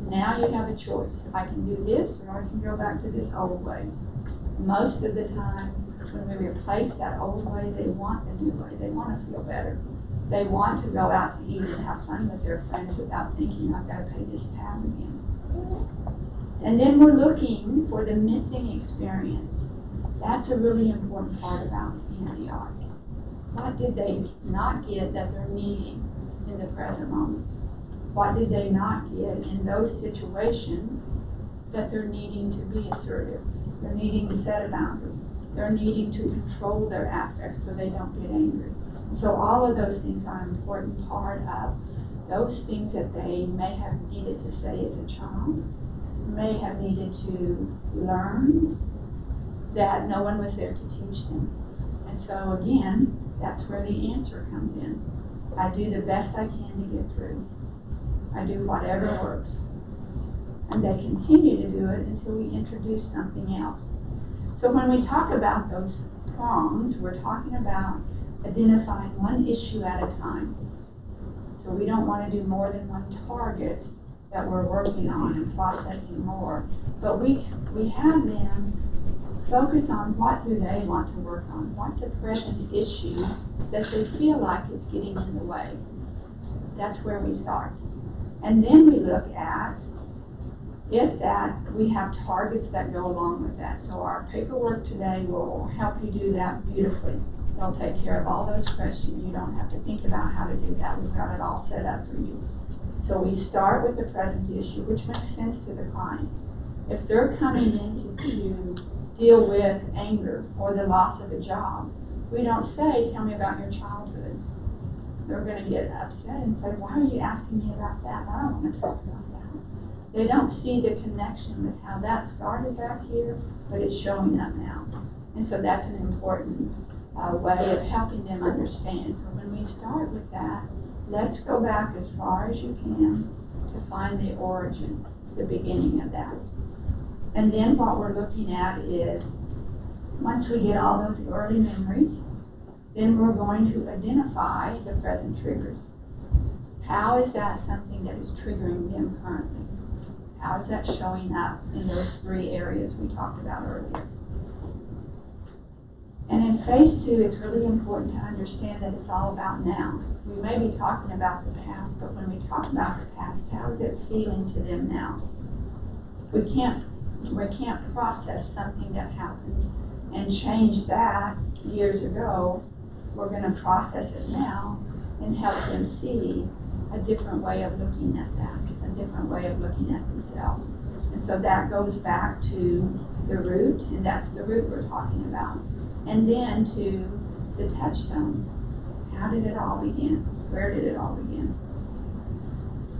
now you have a choice. I can do this or I can go back to this old way. Most of the time, when we replace that old way, they want the new way. They want to feel better. They want to go out to eat and have fun with their friends without thinking, I've got to pay this tab again. And then we're looking for the missing experience. That's a really important part about EMDR. What did they not get that they're needing in the present moment? What did they not get in those situations that they're needing to be assertive? They're needing to set a boundary. They're needing to control their affect so they don't get angry. So all of those things are an important part of those things that they may have needed to say as a child, may have needed to learn that no one was there to teach them. And so again, that's where the answer comes in. I do the best I can to get through. I do whatever works. And they continue to do it until we introduce something else. So when we talk about those prongs, we're talking about identifying one issue at a time. So we don't want to do more than one target that we're working on and processing more. But we have them focus on what do they want to work on. What's a present issue that they feel like is getting in the way. That's where we start. And then we look at if that we have targets that go along with that. So our paperwork today will help you do that beautifully. They'll take care of all those questions. You don't have to think about how to do that. We've got it all set up for you. So we start with the present issue, which makes sense to the client. If they're coming in to deal with anger or the loss of a job, we don't say, tell me about your childhood. They're going to get upset and say, why are you asking me about that? I don't want to talk about that. They don't see the connection with how that started back here, but it's showing up now. And so that's an important way of helping them understand. So when we start with that, let's go back as far as you can to find the origin, the beginning of that. And then what we're looking at is, once we get all those early memories, then we're going to identify the present triggers. How is that something that is triggering them currently? How is that showing up in those 3 areas we talked about earlier? And in phase 2, it's really important to understand that it's all about now. We may be talking about the past, but when we talk about the past, how is it feeling to them now? We can't process something that happened and change that years ago. We're going to process it now and help them see a different way of looking at that, a different way of looking at themselves. And so that goes back to the root, and that's the root we're talking about. And then to the touchstone. How did it all begin? Where did it all begin?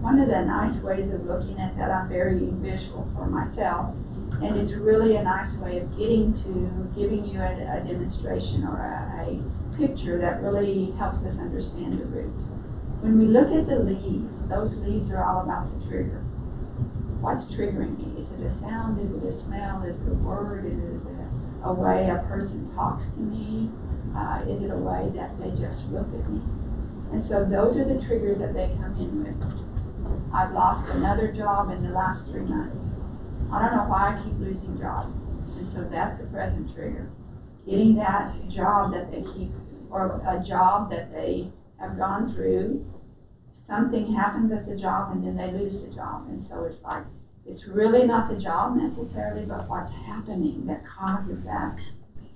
One of the nice ways of looking at that, I'm very visual for myself, and it's really a nice way of giving you a demonstration or a picture that really helps us understand the root. When we look at the leaves, those leaves are all about the trigger. What's triggering me? Is it a sound? Is it a smell? Is it a word? Is it a way a person talks to me? Is it a way that they just look at me? And so those are the triggers that they come in with. I've lost another job in the last 3 months. I don't know why I keep losing jobs. And so that's a present trigger. Getting that job that they keep, or a job that they have gone through, something happens at the job and then they lose the job. And so it's like, it's really not the job necessarily, but what's happening that causes that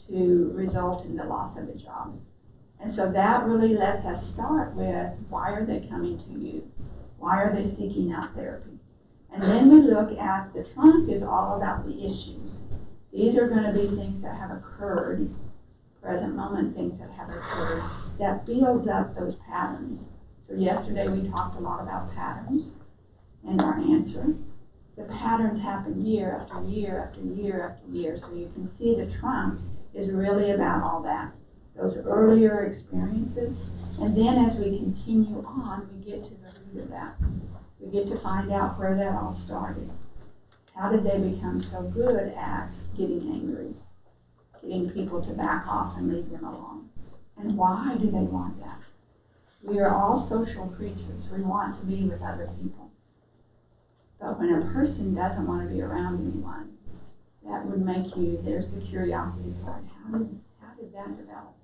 to result in the loss of a job. And so that really lets us start with, why are they coming to you? Why are they seeking out therapy? And then we look at the trunk is all about the issues. These are going to be things that have occurred, present moment things that have occurred, that builds up those patterns. So yesterday we talked a lot about patterns and our answer. The patterns happen year after year after year after year. So you can see the trunk is really about all that, those earlier experiences. And then as we continue on, we get to the root of that. We get to find out where that all started. How did they become so good at getting angry, getting people to back off and leave them alone? And why do they want that? We are all social creatures. We want to be with other people. But when a person doesn't want to be around anyone, that would make you, there's the curiosity part. How did that develop?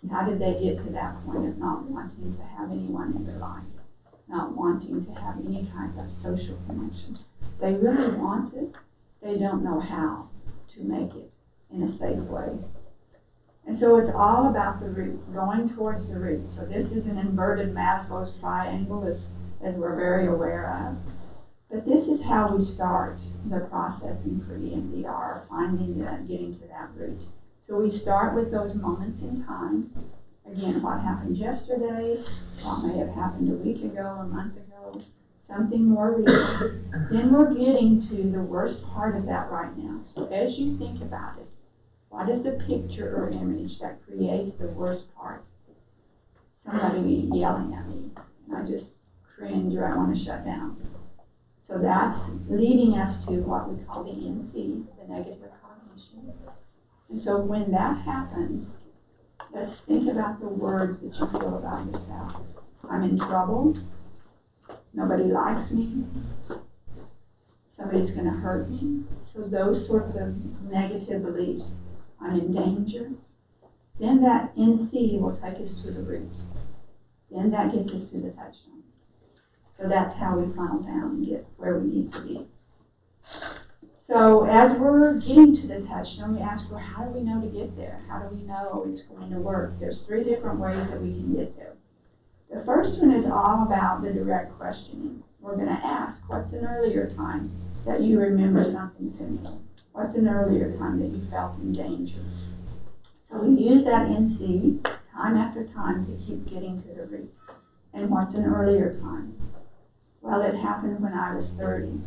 How did they get to that point of not wanting to have anyone in their life, not wanting to have any kind of social connection? They really want it. They don't know how to make it in a safe way. And so it's all about the root, going towards the root. So this is an inverted Maslow's triangle, as we're very aware of. But this is how we start the processing for EMDR, getting to that root. So we start with those moments in time. Again, what happened yesterday, what may have happened a week ago, a month ago, something more recent. Then we're getting to the worst part of that right now. So as you think about it, what is the picture or image that creates the worst part? Somebody yelling at me, and I just cringe or I want to shut down. So that's leading us to what we call the NC, the negative cognition. And so when that happens, let's think about the words that you feel about yourself. I'm in trouble. Nobody likes me. Somebody's going to hurt me. So those sorts of negative beliefs. I'm in danger. Then that NC will take us to the root. Then that gets us to the touchstone. So that's how we funnel down and get where we need to be. So as we're getting to the touchstone, we ask, well, how do we know to get there? How do we know it's going to work? There's 3 different ways that we can get there. The first one is all about the direct questioning. We're going to ask, what's an earlier time that you remember something similar? What's an earlier time that you felt in danger? So we use that NC time after time to keep getting to the root. And what's an earlier time? Well, it happened when I was 30,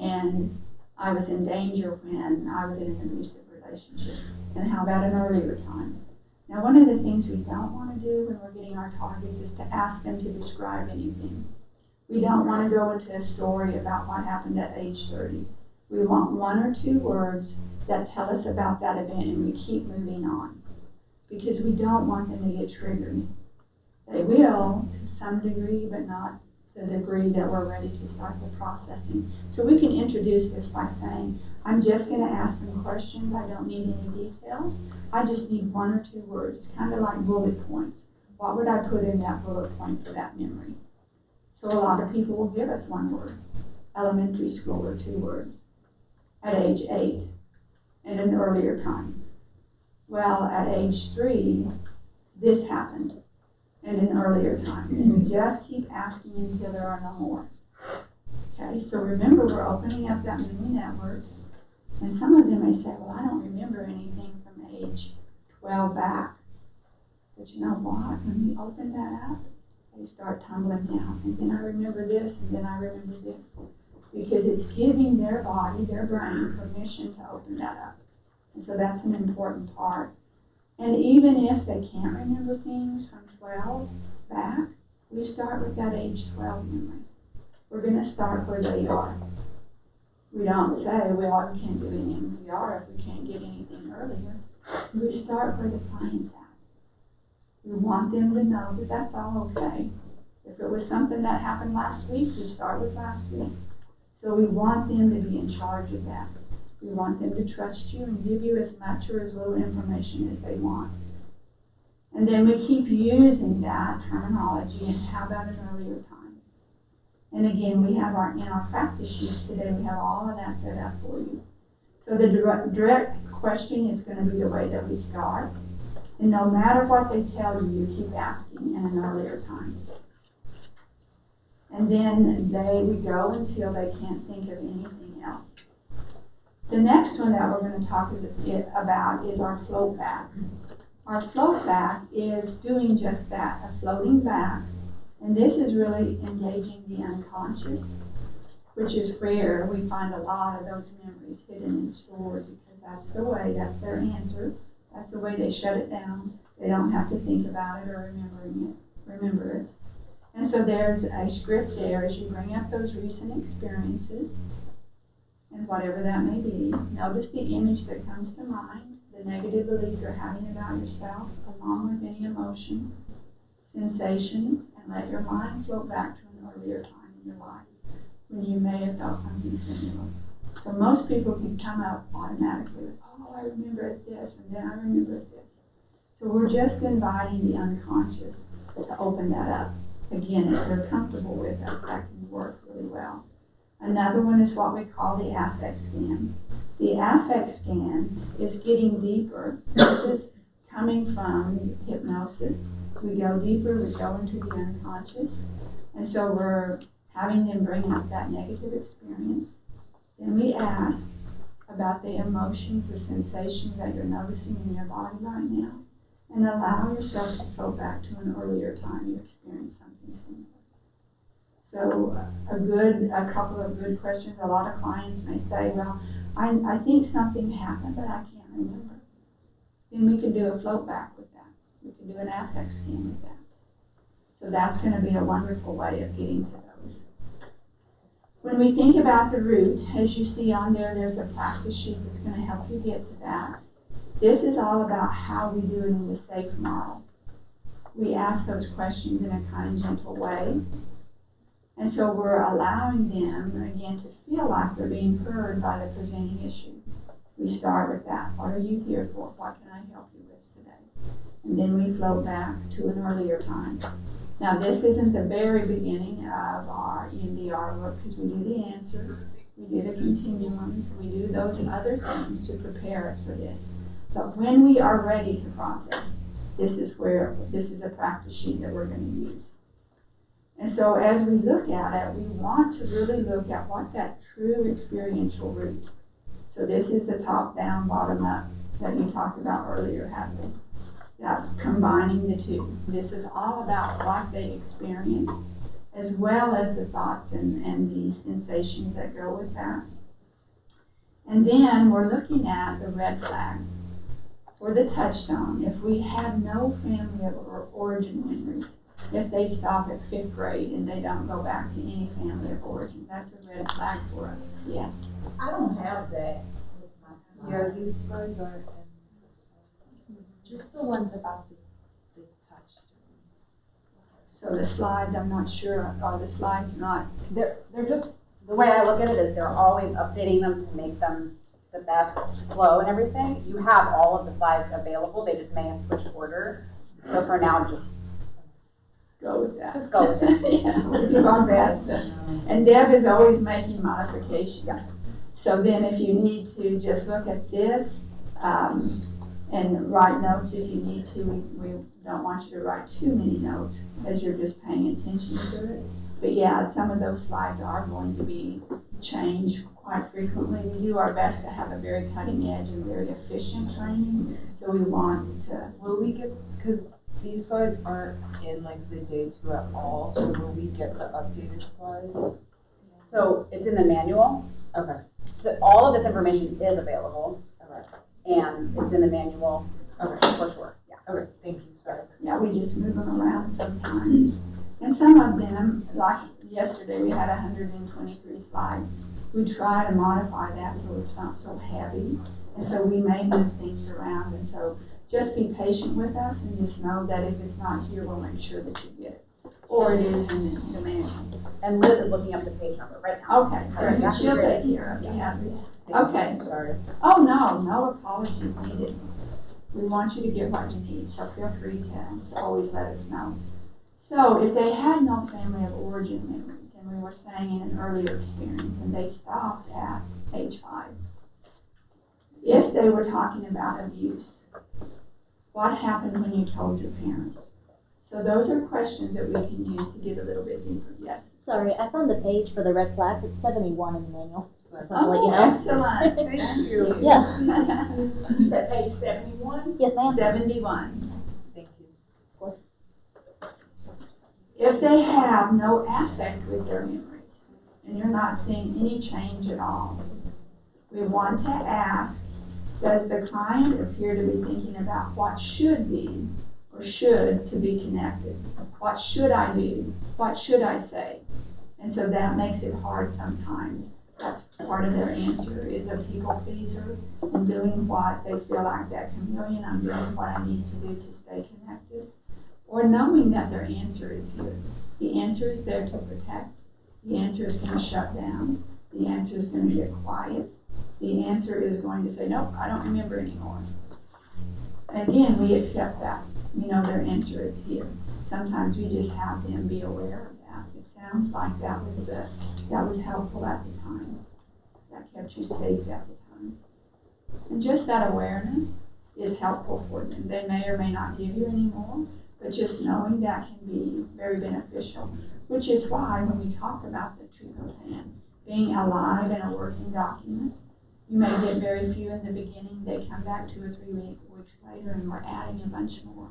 and I was in danger when I was in an abusive relationship. And how about an earlier time? Now, one of the things we don't want to do when we're getting our targets is to ask them to describe anything. We don't want to go into a story about what happened at age 30. We want 1 or 2 words that tell us about that event, and we keep moving on. Because we don't want them to get triggered. They will, to some degree, but not to the degree that we're ready to start the processing. So we can introduce this by saying, I'm just going to ask some questions. I don't need any details. I just need 1 or 2 words. It's kind of like bullet points. What would I put in that bullet point for that memory? So a lot of people will give us 1 word. Elementary school or 2 words. At age 8, and an earlier time. Well, at age 3, this happened. and an earlier time. And you just keep asking until there are no more. Okay, so remember, we're opening up that mini network, and some of them may say, well, I don't remember anything from age 12 back. But you know what? When we open that up, they start tumbling down. And then I remember this, and then I remember this. Because it's giving their body, their brain, permission to open that up. And so that's an important part. And even if they can't remember things from 12 back, we start with that age 12 memory. We're going to start where they are. We don't say, well, we can't do any MDR if we can't get anything earlier. We start where the client's at. We want them to know that that's all okay. If it was something that happened last week, we start with last week. So we want them to be in charge of that. We want them to trust you and give you as much or as little information as they want. And then we keep using that terminology, and how about an earlier time? And again, we have in our practice sheets today, we have all of that set up for you. So the direct question is going to be the way that we start. And no matter what they tell you, you keep asking in an earlier time. And then we go until they can't think of anything else. The next one that we're going to talk about is our float back. Our float back is doing just that, a floating back. And this is really engaging the unconscious, which is where we find a lot of those memories hidden and stored, because that's their answer. That's the way they shut it down. They don't have to think about it or remember it. And so there's a script there as you bring up those recent experiences, and whatever that may be. Notice the image that comes to mind, the negative belief you're having about yourself, along with any emotions, sensations, and let your mind float back to an earlier time in your life when you may have felt something similar. So most people can come up automatically with, oh, I remember it this, and then I remember it this. So we're just inviting the unconscious to open that up. Again, if they're comfortable with us, that can work really well. Another one is what we call the affect scan. The affect scan is getting deeper. This is coming from hypnosis. We go deeper, we go into the unconscious. And so we're having them bring up that negative experience. Then we ask about the emotions, the sensations that you're noticing in your body right now, and allow yourself to go back to an earlier time you experienced something similar. So a couple of good questions. A lot of clients may say, well, I think something happened, but I can't remember. Then we can do a float back with that. We can do an affect scan with that. So that's going to be a wonderful way of getting to those. When we think about the root, as you see on there, there's a practice sheet that's going to help you get to that. This is all about how we do it in the SAFE model. We ask those questions in a kind, gentle way. And so we're allowing them, again, to feel like they're being heard by the presenting issue. We start with that. What are you here for? What can I help you with today? And then we float back to an earlier time. Now, this isn't the very beginning of our EMDR work, because we do the answer, we do the continuums, we do those other things to prepare us for this. But when we are ready to process, this is a practice sheet that we're going to use. And so as we look at it, we want to really look at what that true experiential root. So this is the top down, bottom up that you talked about earlier, Hadley. Combining the two. This is all about what they experienced, as well as the thoughts and the sensations that go with that. And then we're looking at the red flags. For the touchstone, if we have no family or origin memories, if they stop at 5th grade and they don't go back to any family of origin, that's a red flag for us. Yes? I don't have that with my son. Yeah, these slides aren't in. Just the ones about the touchstone. So the slides, I'm not sure, are the slides not? They're just, the way I look at it is they're always updating them to make them the best flow and everything. You have all of the slides available, they just may have switched order. So for now, just Go with that. Just go with it. Yeah, we'll do our best. And Deb is always making modifications. So then if you need to just look at this and write notes if you need to, don't want you to write too many notes as you're just paying attention to it. But yeah, some of those slides are going to be changed quite frequently. We do our best to have a very cutting edge and very efficient training. So we want to. Will we get, because these slides aren't in like the day two at all, so will we get the updated slides? So it's in the manual. Okay. So all of this information is available, Okay. and it's in the manual Okay. for sure. Yeah. Okay, thank you, sorry. Yeah, we just move them around sometimes. And some of them, like yesterday, we had 123 slides. We try to modify that so it's not so heavy. And so we may move things around. And so just be patient with us and just know that if it's not here, we'll make sure that you get it. Or it is in the manual. And Liz is looking up the page number right now. Okay, perfect. She'll take care of it. Yeah. Okay. I'm sorry. Oh, no apologies needed. We want you to get what you need, so feel free to always let us know. So if they had no family of origin memories, and we were saying in an earlier experience, and they stopped at age 5, if they were talking about abuse, what happened when you told your parents? So those are questions that we can use to get a little bit deeper. Yes? Sorry, I found the page for the red flags. It's 71 in the manual. So I just want to let you know. Excellent. Thank you. Yeah. You said page 71? Yes, ma'am. 71. Thank you. Of course. If they have no affect with their memories, and you're not seeing any change at all, we want to ask, does the client appear to be thinking about what should be or should to be connected? What should I do? What should I say? And so that makes it hard sometimes. That's part of their answer is a people pleaser and doing what they feel like that chameleon, I'm doing what I need to do to stay connected. Or knowing that their answer is here. The answer is there to protect. The answer is going to shut down. The answer is going to get quiet. The answer is going to say, nope, I don't remember anymore. Again, we accept that. We know their answer is here. Sometimes we just have them be aware of that. It sounds like that was helpful at the time. That kept you safe at the time. And just that awareness is helpful for them. They may or may not give you any more, but just knowing that can be very beneficial, which is why when we talk about the treatment plan being alive and a working document, you may get very few in the beginning. They come back 2 or 3 weeks later and we're adding a bunch more.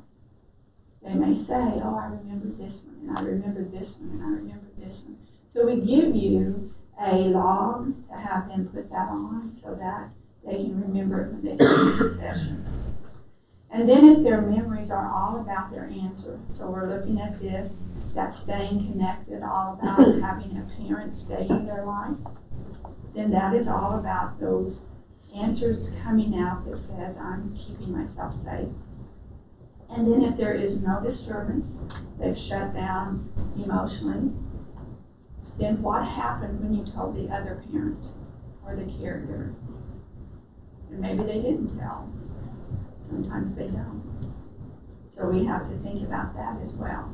They may say, oh, I remember this one, and I remember this one, and I remember this one. So we give you a log to have them put that on so that they can remember it when they come to the session. And then if their memories are all about their answer, so we're looking at this, that's staying connected, all about having a parent stay in their life, then that is all about those answers coming out that says, I'm keeping myself safe. And then if there is no disturbance, they've shut down emotionally, then what happened when you told the other parent or the caregiver? And maybe they didn't tell. Sometimes they don't. So we have to think about that as well.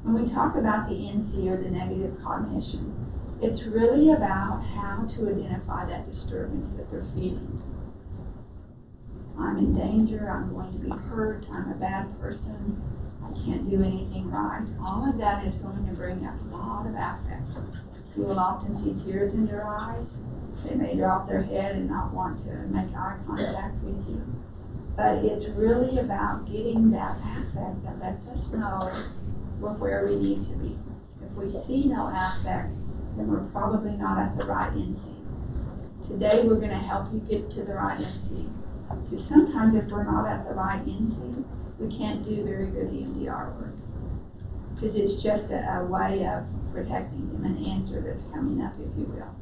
When we talk about the NC or the negative cognition, it's really about how to identify that disturbance that they're feeling. I'm in danger, I'm going to be hurt, I'm a bad person, I can't do anything right. All of that is going to bring up a lot of affect. You will often see tears in their eyes. They may drop their head and not want to make eye contact with you. But it's really about getting that affect that lets us know we're where we need to be. If we see no affect, then we're probably not at the right NC. Today we're going to help you get to the right NC. Because sometimes if we're not at the right NC, we can't do very good EMDR work. Because it's just a way of protecting them, an answer that's coming up, if you will.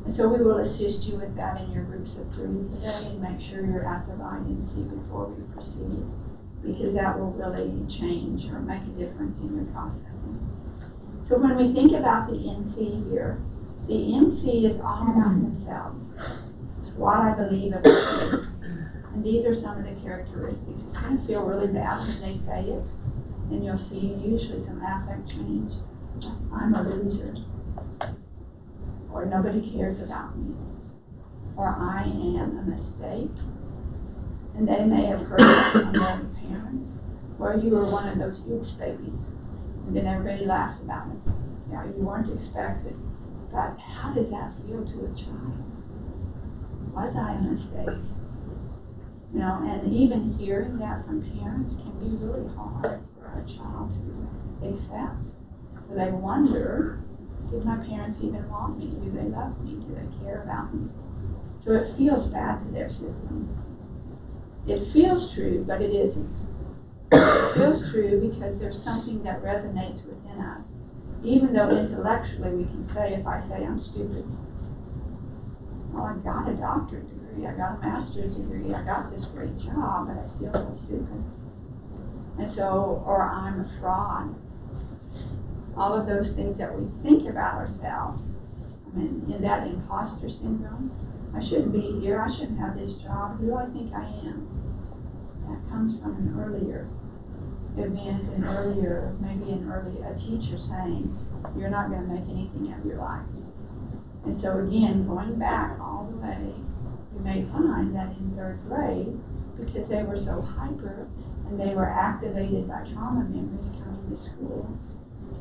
And so we will assist you with that in your groups of 3 today and make sure you're at the right NC before we proceed. Because that will really change or make a difference in your processing. So when we think about the NC here, the NC is all about themselves. It's what I believe about it. And these are some of the characteristics. It's going to feel really bad when they say it. And you'll see usually some affect change. I'm a loser. Or nobody cares about me. Or I am a mistake. And they may have heard that from their parents. Or you were one of those huge babies, and then everybody laughs about it. Yeah, you weren't expected. But how does that feel to a child? Was I a mistake? You know, and even hearing that from parents can be really hard for a child to accept. So they wonder, did my parents even want me? Do they love me? Do they care about me? So it feels bad to their system. It feels true, but it isn't. It feels true because there's something that resonates within us. Even though intellectually we can say, if I say I'm stupid, well, I got a doctorate degree, I got a master's degree, I got this great job, but I still feel stupid. And so, or I'm a fraud. All of those things that we think about ourselves, I mean, in that imposter syndrome, I shouldn't be here, I shouldn't have this job, who do I think I am? That comes from an earlier event, a teacher saying, you're not going to make anything of your life. And so again, going back all the way, you may find that in 3rd grade, because they were so hyper and they were activated by trauma memories coming to school,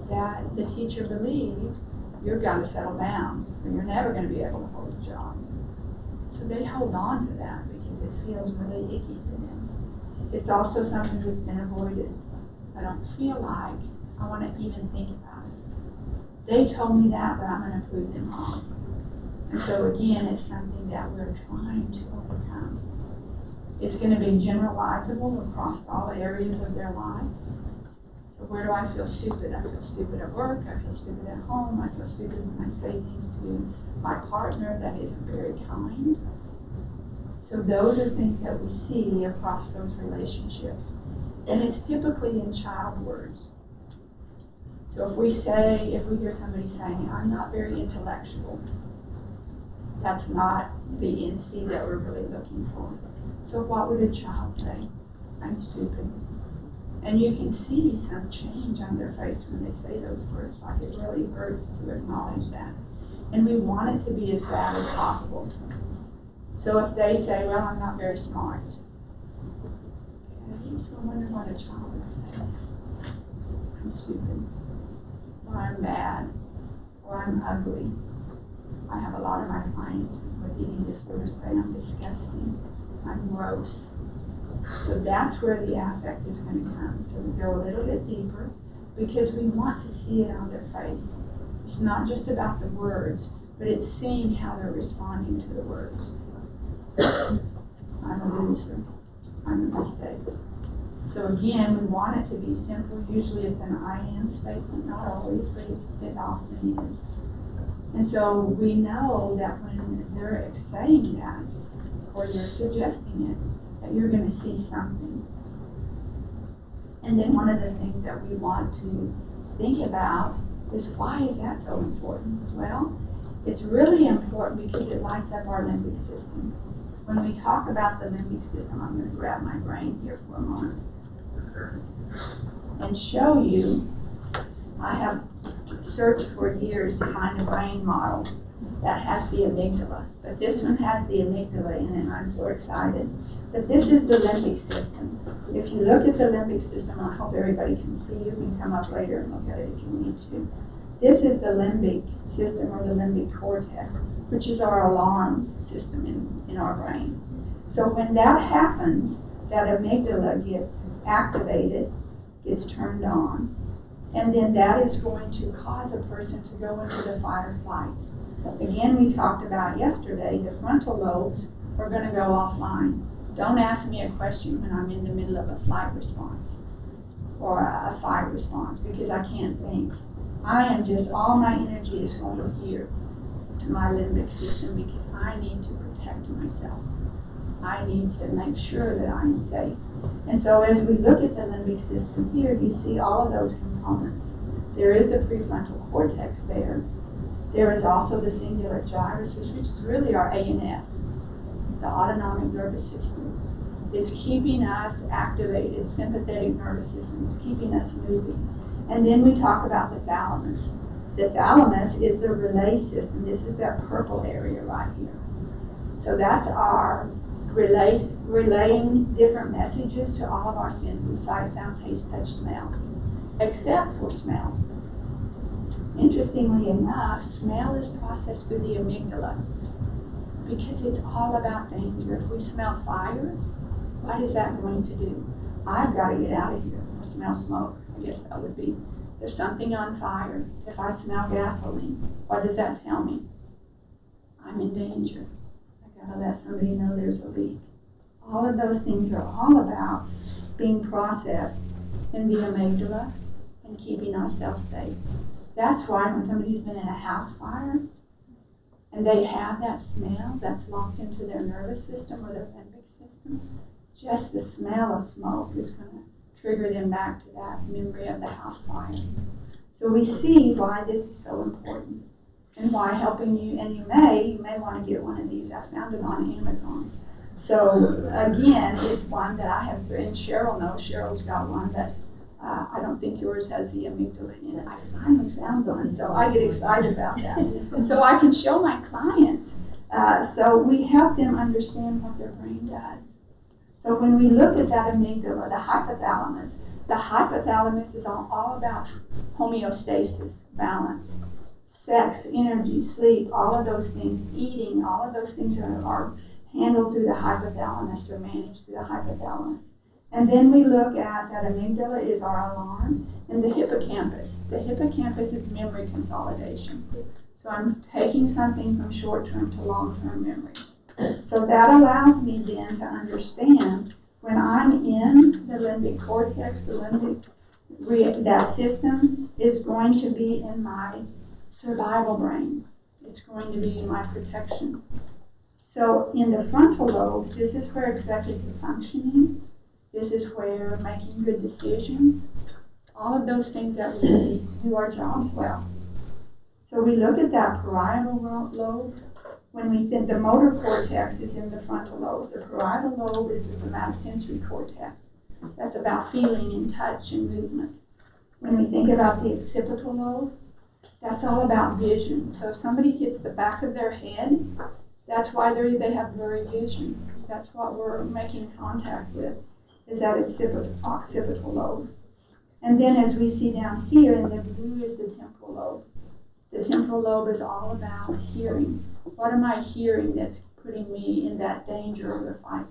that the teacher believed, you've got to settle down, or you're never going to be able to hold a job. So they hold on to that because it feels really icky to them. It's also something that's been avoided. I don't feel like I want to even think about it. They told me that, but I'm going to prove them wrong. And so again, it's something that we're trying to overcome. It's going to be generalizable across all areas of their life. So where do I feel stupid? I feel stupid at work, I feel stupid at home, I feel stupid when I say things to my partner that isn't very kind. So those are things that we see across those relationships. And it's typically in child words. So if we hear somebody saying, I'm not very intellectual, that's not the NC that we're really looking for. So what would a child say? I'm stupid. And you can see some change on their face when they say those words, like it really hurts to acknowledge that. And we want it to be as bad as possible. So if they say, well, I'm not very smart, okay, so I wonder what a child would say. I'm stupid, or I'm bad, or I'm ugly. I have a lot of my clients with eating disorders say I'm disgusting, I'm gross. So that's where the affect is going to come. So we go a little bit deeper because we want to see it on their face. It's not just about the words, but it's seeing how they're responding to the words. I'm a loser. I'm a mistake. So again, we want it to be simple. Usually it's an I am statement, not always, but it often is. And so we know that when they're saying that, or you're suggesting it, that you're going to see something. And then one of the things that we want to think about is, why is that so important? Well, it's really important because it lights up our limbic system. When we talk about the limbic system, I'm going to grab my brain here for a moment and show you. I have searched for years to find a brain model that has the amygdala, but this one has the amygdala in it, and I'm so excited. But this is the limbic system. If you look at the limbic system, I hope everybody can see. You can come up later and look at it if you need to. This is the limbic system, or the limbic cortex, which is our alarm system in our brain. So when that happens, that amygdala gets activated, gets turned on, and then that is going to cause a person to go into the fight or flight. Again, we talked about yesterday, the frontal lobes are going to go offline. Don't ask me a question when I'm in the middle of a flight response or a fight response, because I can't think. I am just, all my energy is going here to my limbic system because I need to protect myself. I need to make sure that I'm safe. And so as we look at the limbic system here, you see all of those components. There is the prefrontal cortex there. There is also the cingulate gyrus, which is really our ANS, the autonomic nervous system. It's keeping us activated. Sympathetic nervous system is keeping us moving. And then we talk about the thalamus. The thalamus is the relay system. This is that purple area right here. So that's our relaying different messages to all of our senses: sight, sound, taste, touch, smell, except for smell. Interestingly enough, smell is processed through the amygdala because it's all about danger. If we smell fire, what is that going to do? I've got to get out of here. I smell smoke. I guess that would be, there's something on fire. If I smell gasoline, what does that tell me? I'm in danger. I gotta let somebody know there's a leak. All of those things are all about being processed in the amygdala and keeping ourselves safe. That's why when somebody's been in a house fire and they have that smell that's locked into their nervous system or their limbic system, just the smell of smoke is going to trigger them back to that memory of the house fire. So we see why this is so important and why helping you, and you may want to get one of these. I found it on Amazon. So again, it's one that I have, and Cheryl knows, Cheryl's got one, but I don't think yours has the amygdala in it. I finally found one, so I get excited about that. And so I can show my clients. So we help them understand what their brain does. So when we look at that amygdala, the hypothalamus is all about homeostasis, balance, sex, energy, sleep, all of those things, eating, all of those things are handled through the hypothalamus or managed through the hypothalamus. And then we look at that amygdala is our alarm, and the hippocampus. The hippocampus is memory consolidation. So I'm taking something from short-term to long-term memory. So that allows me then to understand when I'm in the limbic cortex, that system is going to be in my survival brain. It's going to be in my protection. So in the frontal lobes, this is where executive functioning, this is where making good decisions, all of those things that we need to do our jobs well. So we look at that parietal lobe. When we think the motor cortex is in the frontal lobe, the parietal lobe is the somatosensory cortex. That's about feeling and touch and movement. When we think about the occipital lobe, that's all about vision. So if somebody hits the back of their head, that's why they have blurry vision. That's what we're making contact with, is that occipital lobe. And then as we see down here in the blue is the temporal lobe. The temporal lobe is all about hearing. What am I hearing that's putting me in that danger of the fight?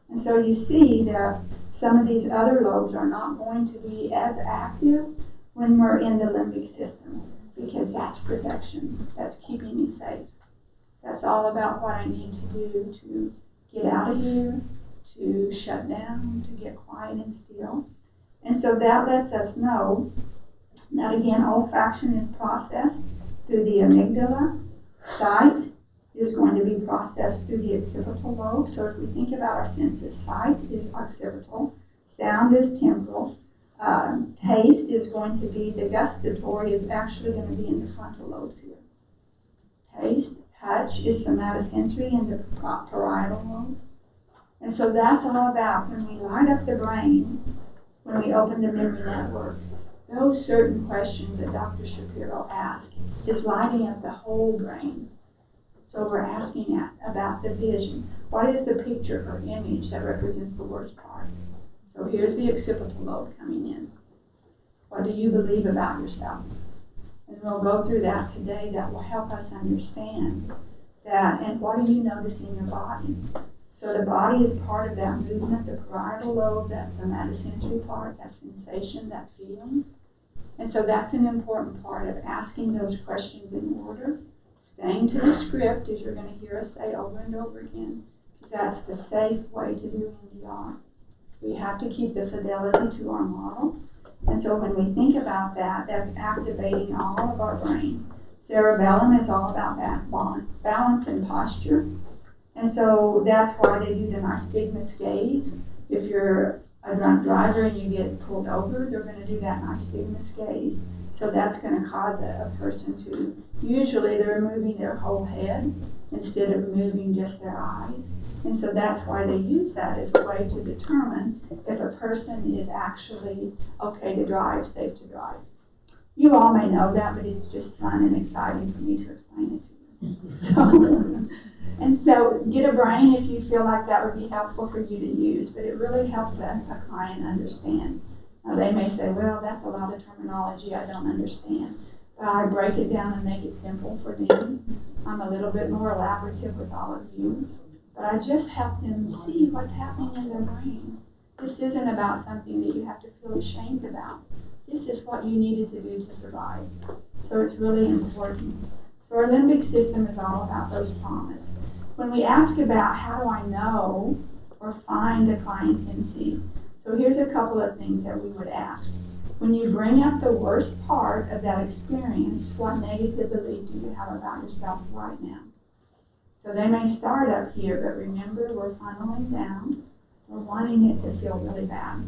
And so you see that some of these other lobes are not going to be as active when we're in the limbic system, because that's protection. That's keeping me safe. That's all about what I need to do to get out of here, to shut down, to get quiet and still. And so that lets us know that, again, olfaction is processed through the amygdala. Sight is going to be processed through the occipital lobe. So if we think about our senses, sight is occipital, sound is temporal, taste is going to be, the gustatory is actually going to be in the frontal lobes here. Taste, touch is somatosensory in the parietal lobe. And so that's all about when we light up the brain, when we open the memory network, those certain questions that Dr. Shapiro asked is lighting up the whole brain. So we're asking about the vision. What is the picture or image that represents the worst part? So here's the occipital lobe coming in. What do you believe about yourself? And we'll go through that today. That will help us understand that. And what do you notice in your body? So the body is part of that movement, the parietal lobe, that somatosensory part, that sensation, that feeling. And so that's an important part of asking those questions in order, staying to the script, as you're going to hear us say over and over again, because that's the safe way to do NDR. We have to keep the fidelity to our model. And so when we think about that, that's activating all of our brain. Cerebellum is all about that balance and posture. And so that's why they do the nystagmus gaze. If you're a drunk driver and you get pulled over, they're going to do that nystagmus gaze. So that's going to cause a person to, usually they're moving their whole head instead of moving just their eyes. And so that's why they use that as a way to determine if a person is actually okay to drive, safe to drive. You all may know that, but it's just fun and exciting for me to explain it to you. And so get a brain if you feel like that would be helpful for you to use, but it really helps a client understand. Now they may say, well, that's a lot of terminology I don't understand. I break it down and make it simple for them. I'm a little bit more elaborative with all of you, but I just help them see what's happening in their brain. This isn't about something that you have to feel ashamed about. This is what you needed to do to survive. So it's really important. So our limbic system is all about those traumas. When we ask about how do I know or find a client's NC, so here's a couple of things that we would ask. When you bring up the worst part of that experience, what negative belief do you have about yourself right now? So they may start up here, but remember we're funneling down. We're wanting it to feel really bad.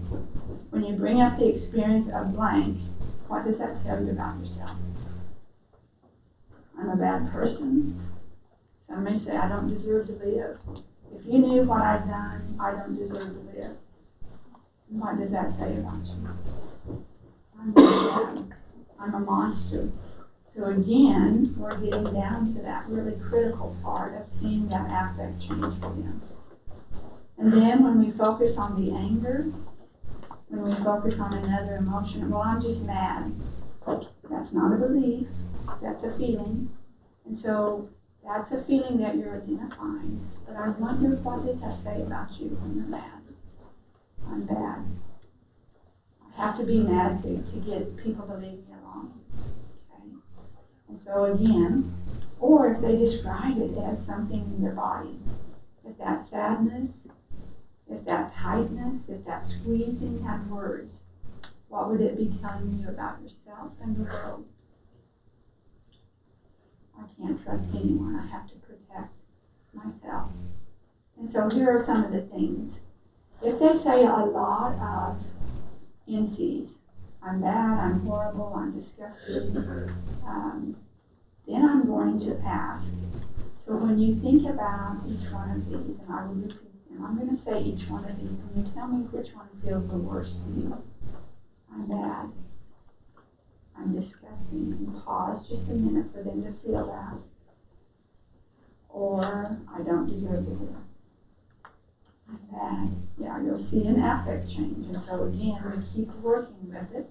When you bring up the experience of blank, what does that tell you about yourself? I'm a bad person. Some may say I don't deserve to live. If you knew what I've done, I don't deserve to live. What does that say about you? I'm bad. I'm a monster. So again, we're getting down to that really critical part of seeing that affect change for them. And then when we focus on the anger, when we focus on another emotion, well, I'm just mad. That's not a belief, that's a feeling. And so that's a feeling that you're identifying. But I wonder, what does that say about you when you're mad? I'm bad. I have to be mad to get people to leave me alone. Okay? And so again, or if they describe it as something in their body, if that sadness, if that tightness, if that squeezing had words, what would it be telling you about yourself and the world? I can't trust anyone. I have to protect myself. And so here are some of the things. If they say a lot of NCs, I'm bad, I'm horrible, I'm disgusted, then I'm going to ask. So when you think about each one of these, and I will repeat them, I'm going to say each one of these, and you tell me which one feels the worst to you. I'm bad. I'm disgusting. And pause just a minute for them to feel that. Or I don't deserve to live. I'm bad. Yeah, you'll see an affect change. And so again, we keep working with it.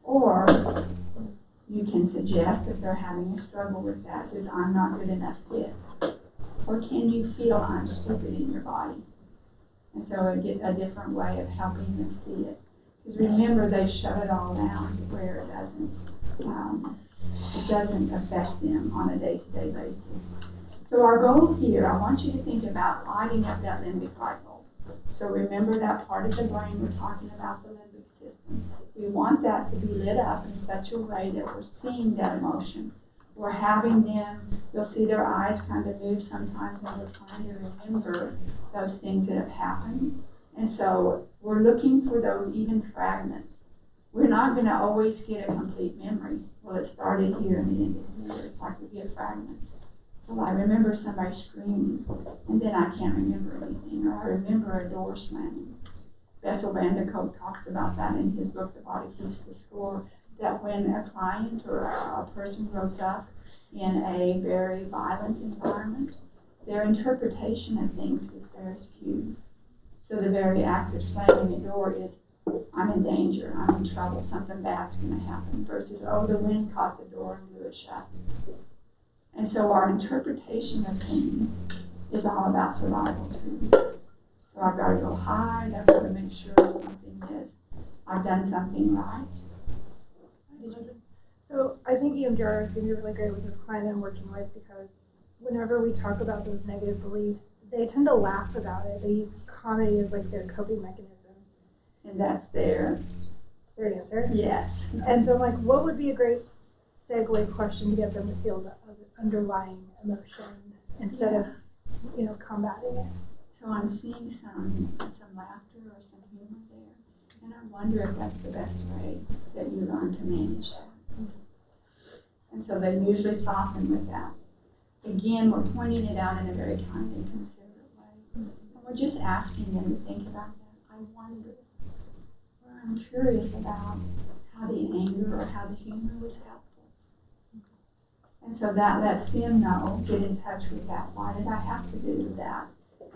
Or you can suggest if they're having a struggle with that, is I'm not good enough fit. Or can you feel I'm stupid in your body? And so I get a different way of helping them see it. Because remember, they shut it all down to where it doesn't affect them on a day-to-day basis. So our goal here, I want you to think about lighting up that limbic light bulb. So remember that part of the brain we're talking about, the limbic system. We want that to be lit up in such a way that we're seeing that emotion. We're having them, you'll see their eyes kind of move sometimes, and we're trying to remember those things that have happened. And so we're looking for those even fragments. We're not going to always get a complete memory. Well, it started here and it ended here. It's like we get fragments. Well, I remember somebody screaming, and then I can't remember anything, or I remember a door slamming. Bessel van der Kolk talks about that in his book, The Body Keeps the Score, that when a client or a person grows up in a very violent environment, their interpretation of things is very skewed. So the very act of slamming the door is, I'm in danger, I'm in trouble, something bad's going to happen, versus, oh, the wind caught the door and blew it shut. And so our interpretation of things is all about survival too. So I've got to go hide, I've got to make sure something is, I've done something right. So I think EMDR is going to be really great with this client I'm working with, because whenever we talk about those negative beliefs, they tend to laugh about it. They use comedy as like their coping mechanism. And that's their answer? Yes. And so I'm like, what would be a great segue question to get them to feel the underlying emotion instead of, combating it? So I'm seeing some laughter or some humor there. And I wonder if that's the best way that you learn to manage that. And so they usually soften with that. Again, we're pointing it out in a very kind and considerate way. And we're just asking them to think about that. I wonder, or I'm curious about how the anger or how the humor was helpful. And so that lets them know, get in touch with that. Why did I have to do that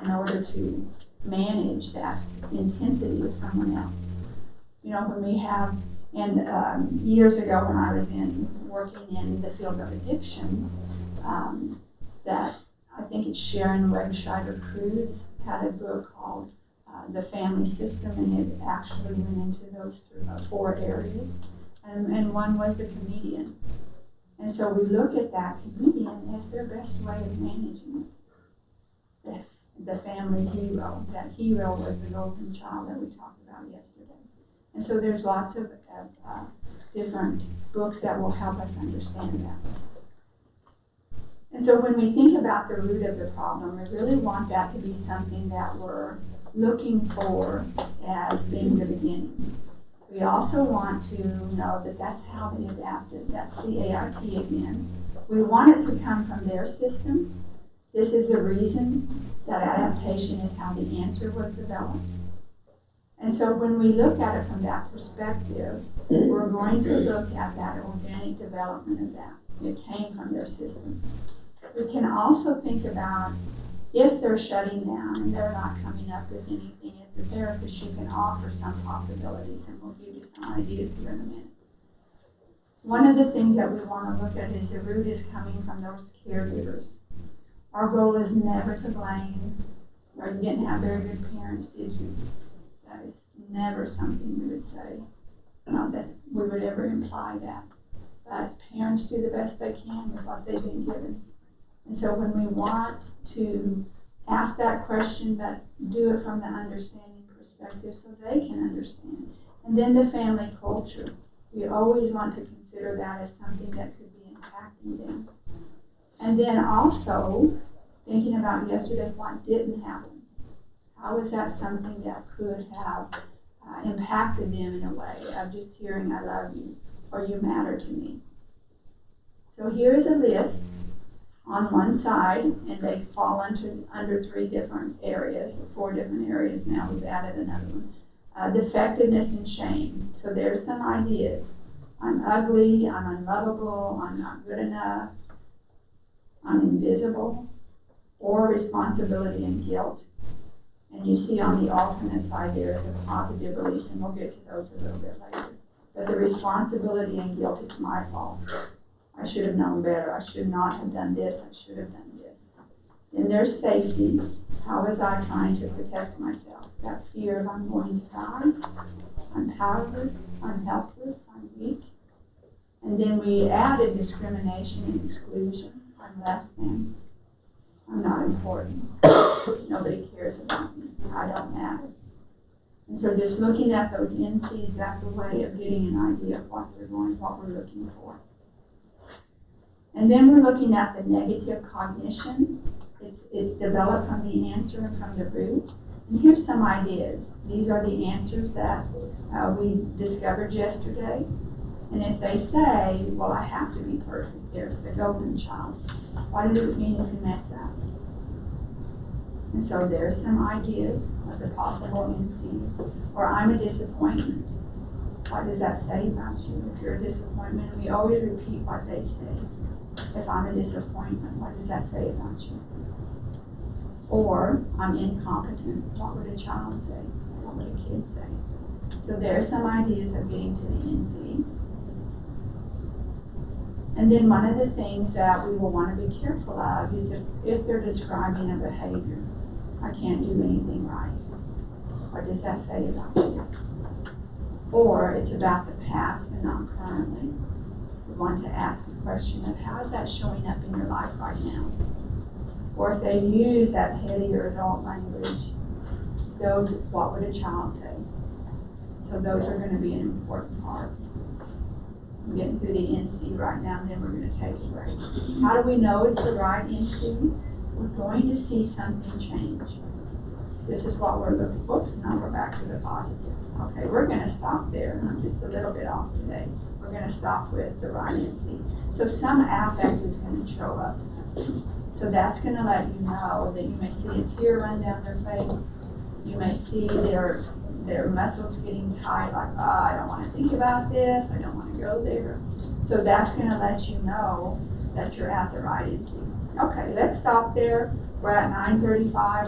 in order to manage that intensity of someone else? You know, when we have, and years ago when I was working in the field of addictions, that I think it's Sharon Wegscheider-Crude had a book called The Family System, and it actually went into those 4 areas. And one was a comedian. And so we look at that comedian as their best way of managing it. The family hero. That hero was the golden child that we talked about yesterday. And so there's lots of different books that will help us understand that. And so when we think about the root of the problem, we really want that to be something that we're looking for as being the beginning. We also want to know that that's how they adapted. That's the ARP again. We want it to come from their system. This is the reason that adaptation is how the answer was developed. And so when we look at it from that perspective, we're going to look at that organic development of that. It came from their system. We can also think about if they're shutting down and they're not coming up with anything, as a therapist, you can offer some possibilities, and we'll give you some ideas here in a minute. One of the things that we want to look at is the root is coming from those caregivers. Our goal is never to blame, or you didn't have very good parents, did you? That is never something we would say, not that we would ever imply that. But parents do the best they can with what they've been given. And so when we want to ask that question, but do it from the understanding perspective so they can understand. And then the family culture. We always want to consider that as something that could be impacting them. And then also thinking about yesterday, what didn't happen. How is that something that could have impacted them in a way of just hearing, I love you, or you matter to me. So here is a list on one side, and they fall under 3 different areas, 4 different areas now. We've added another one. Defectiveness and shame. So there's some ideas. I'm ugly, I'm unlovable, I'm not good enough, I'm invisible, or responsibility and guilt. And you see on the alternate side there is the positive beliefs, and we'll get to those a little bit later. But the responsibility and guilt, it's my fault. I should have known better. I should not have done this. I should have done this. Then there's safety. How was I trying to protect myself? That fear of I'm going to die. I'm powerless. I'm helpless. I'm weak. And then we added discrimination and exclusion. I'm less than. I'm not important. Nobody cares about me. I don't matter. And so just looking at those NCs, that's a way of getting an idea of what we're looking for. And then we're looking at the negative cognition. It's developed from the answer and from the root. And here's some ideas. These are the answers that we discovered yesterday. And if they say, well, I have to be perfect, there's the golden child. What does it mean if you mess up? And so there's some ideas of the possible NCs. Or I'm a disappointment. What does that say about you? If you're a disappointment, we always repeat what they say. If I'm a disappointment, what does that say about you? Or I'm incompetent. What would a child say? What would a kid say? So there are some ideas of getting to the NC. And then one of the things that we will want to be careful of is if they're describing a behavior. I can't do anything right. What does that say about you? Or it's about the past and not currently. We want to ask the question of how is that showing up in your life right now? Or if they use that petty or adult language, those, what would a child say? So those are going to be an important part. We're getting through the NC right now, and then we're going to take a break. How do we know it's the right NC? We're going to see something change. This is what we're looking for. Whoops, now we're back to the positive. Okay, we're going to stop there. I'm just a little bit off today. We're going to stop with the right NC. So some affect is going to show up. So that's going to let you know that you may see a tear run down their face. You may see their muscles getting tight, like, oh, I don't want to think about this. I don't want to go there. So that's going to let you know that you're at the right NC. Okay, let's stop there. We're at 9:35.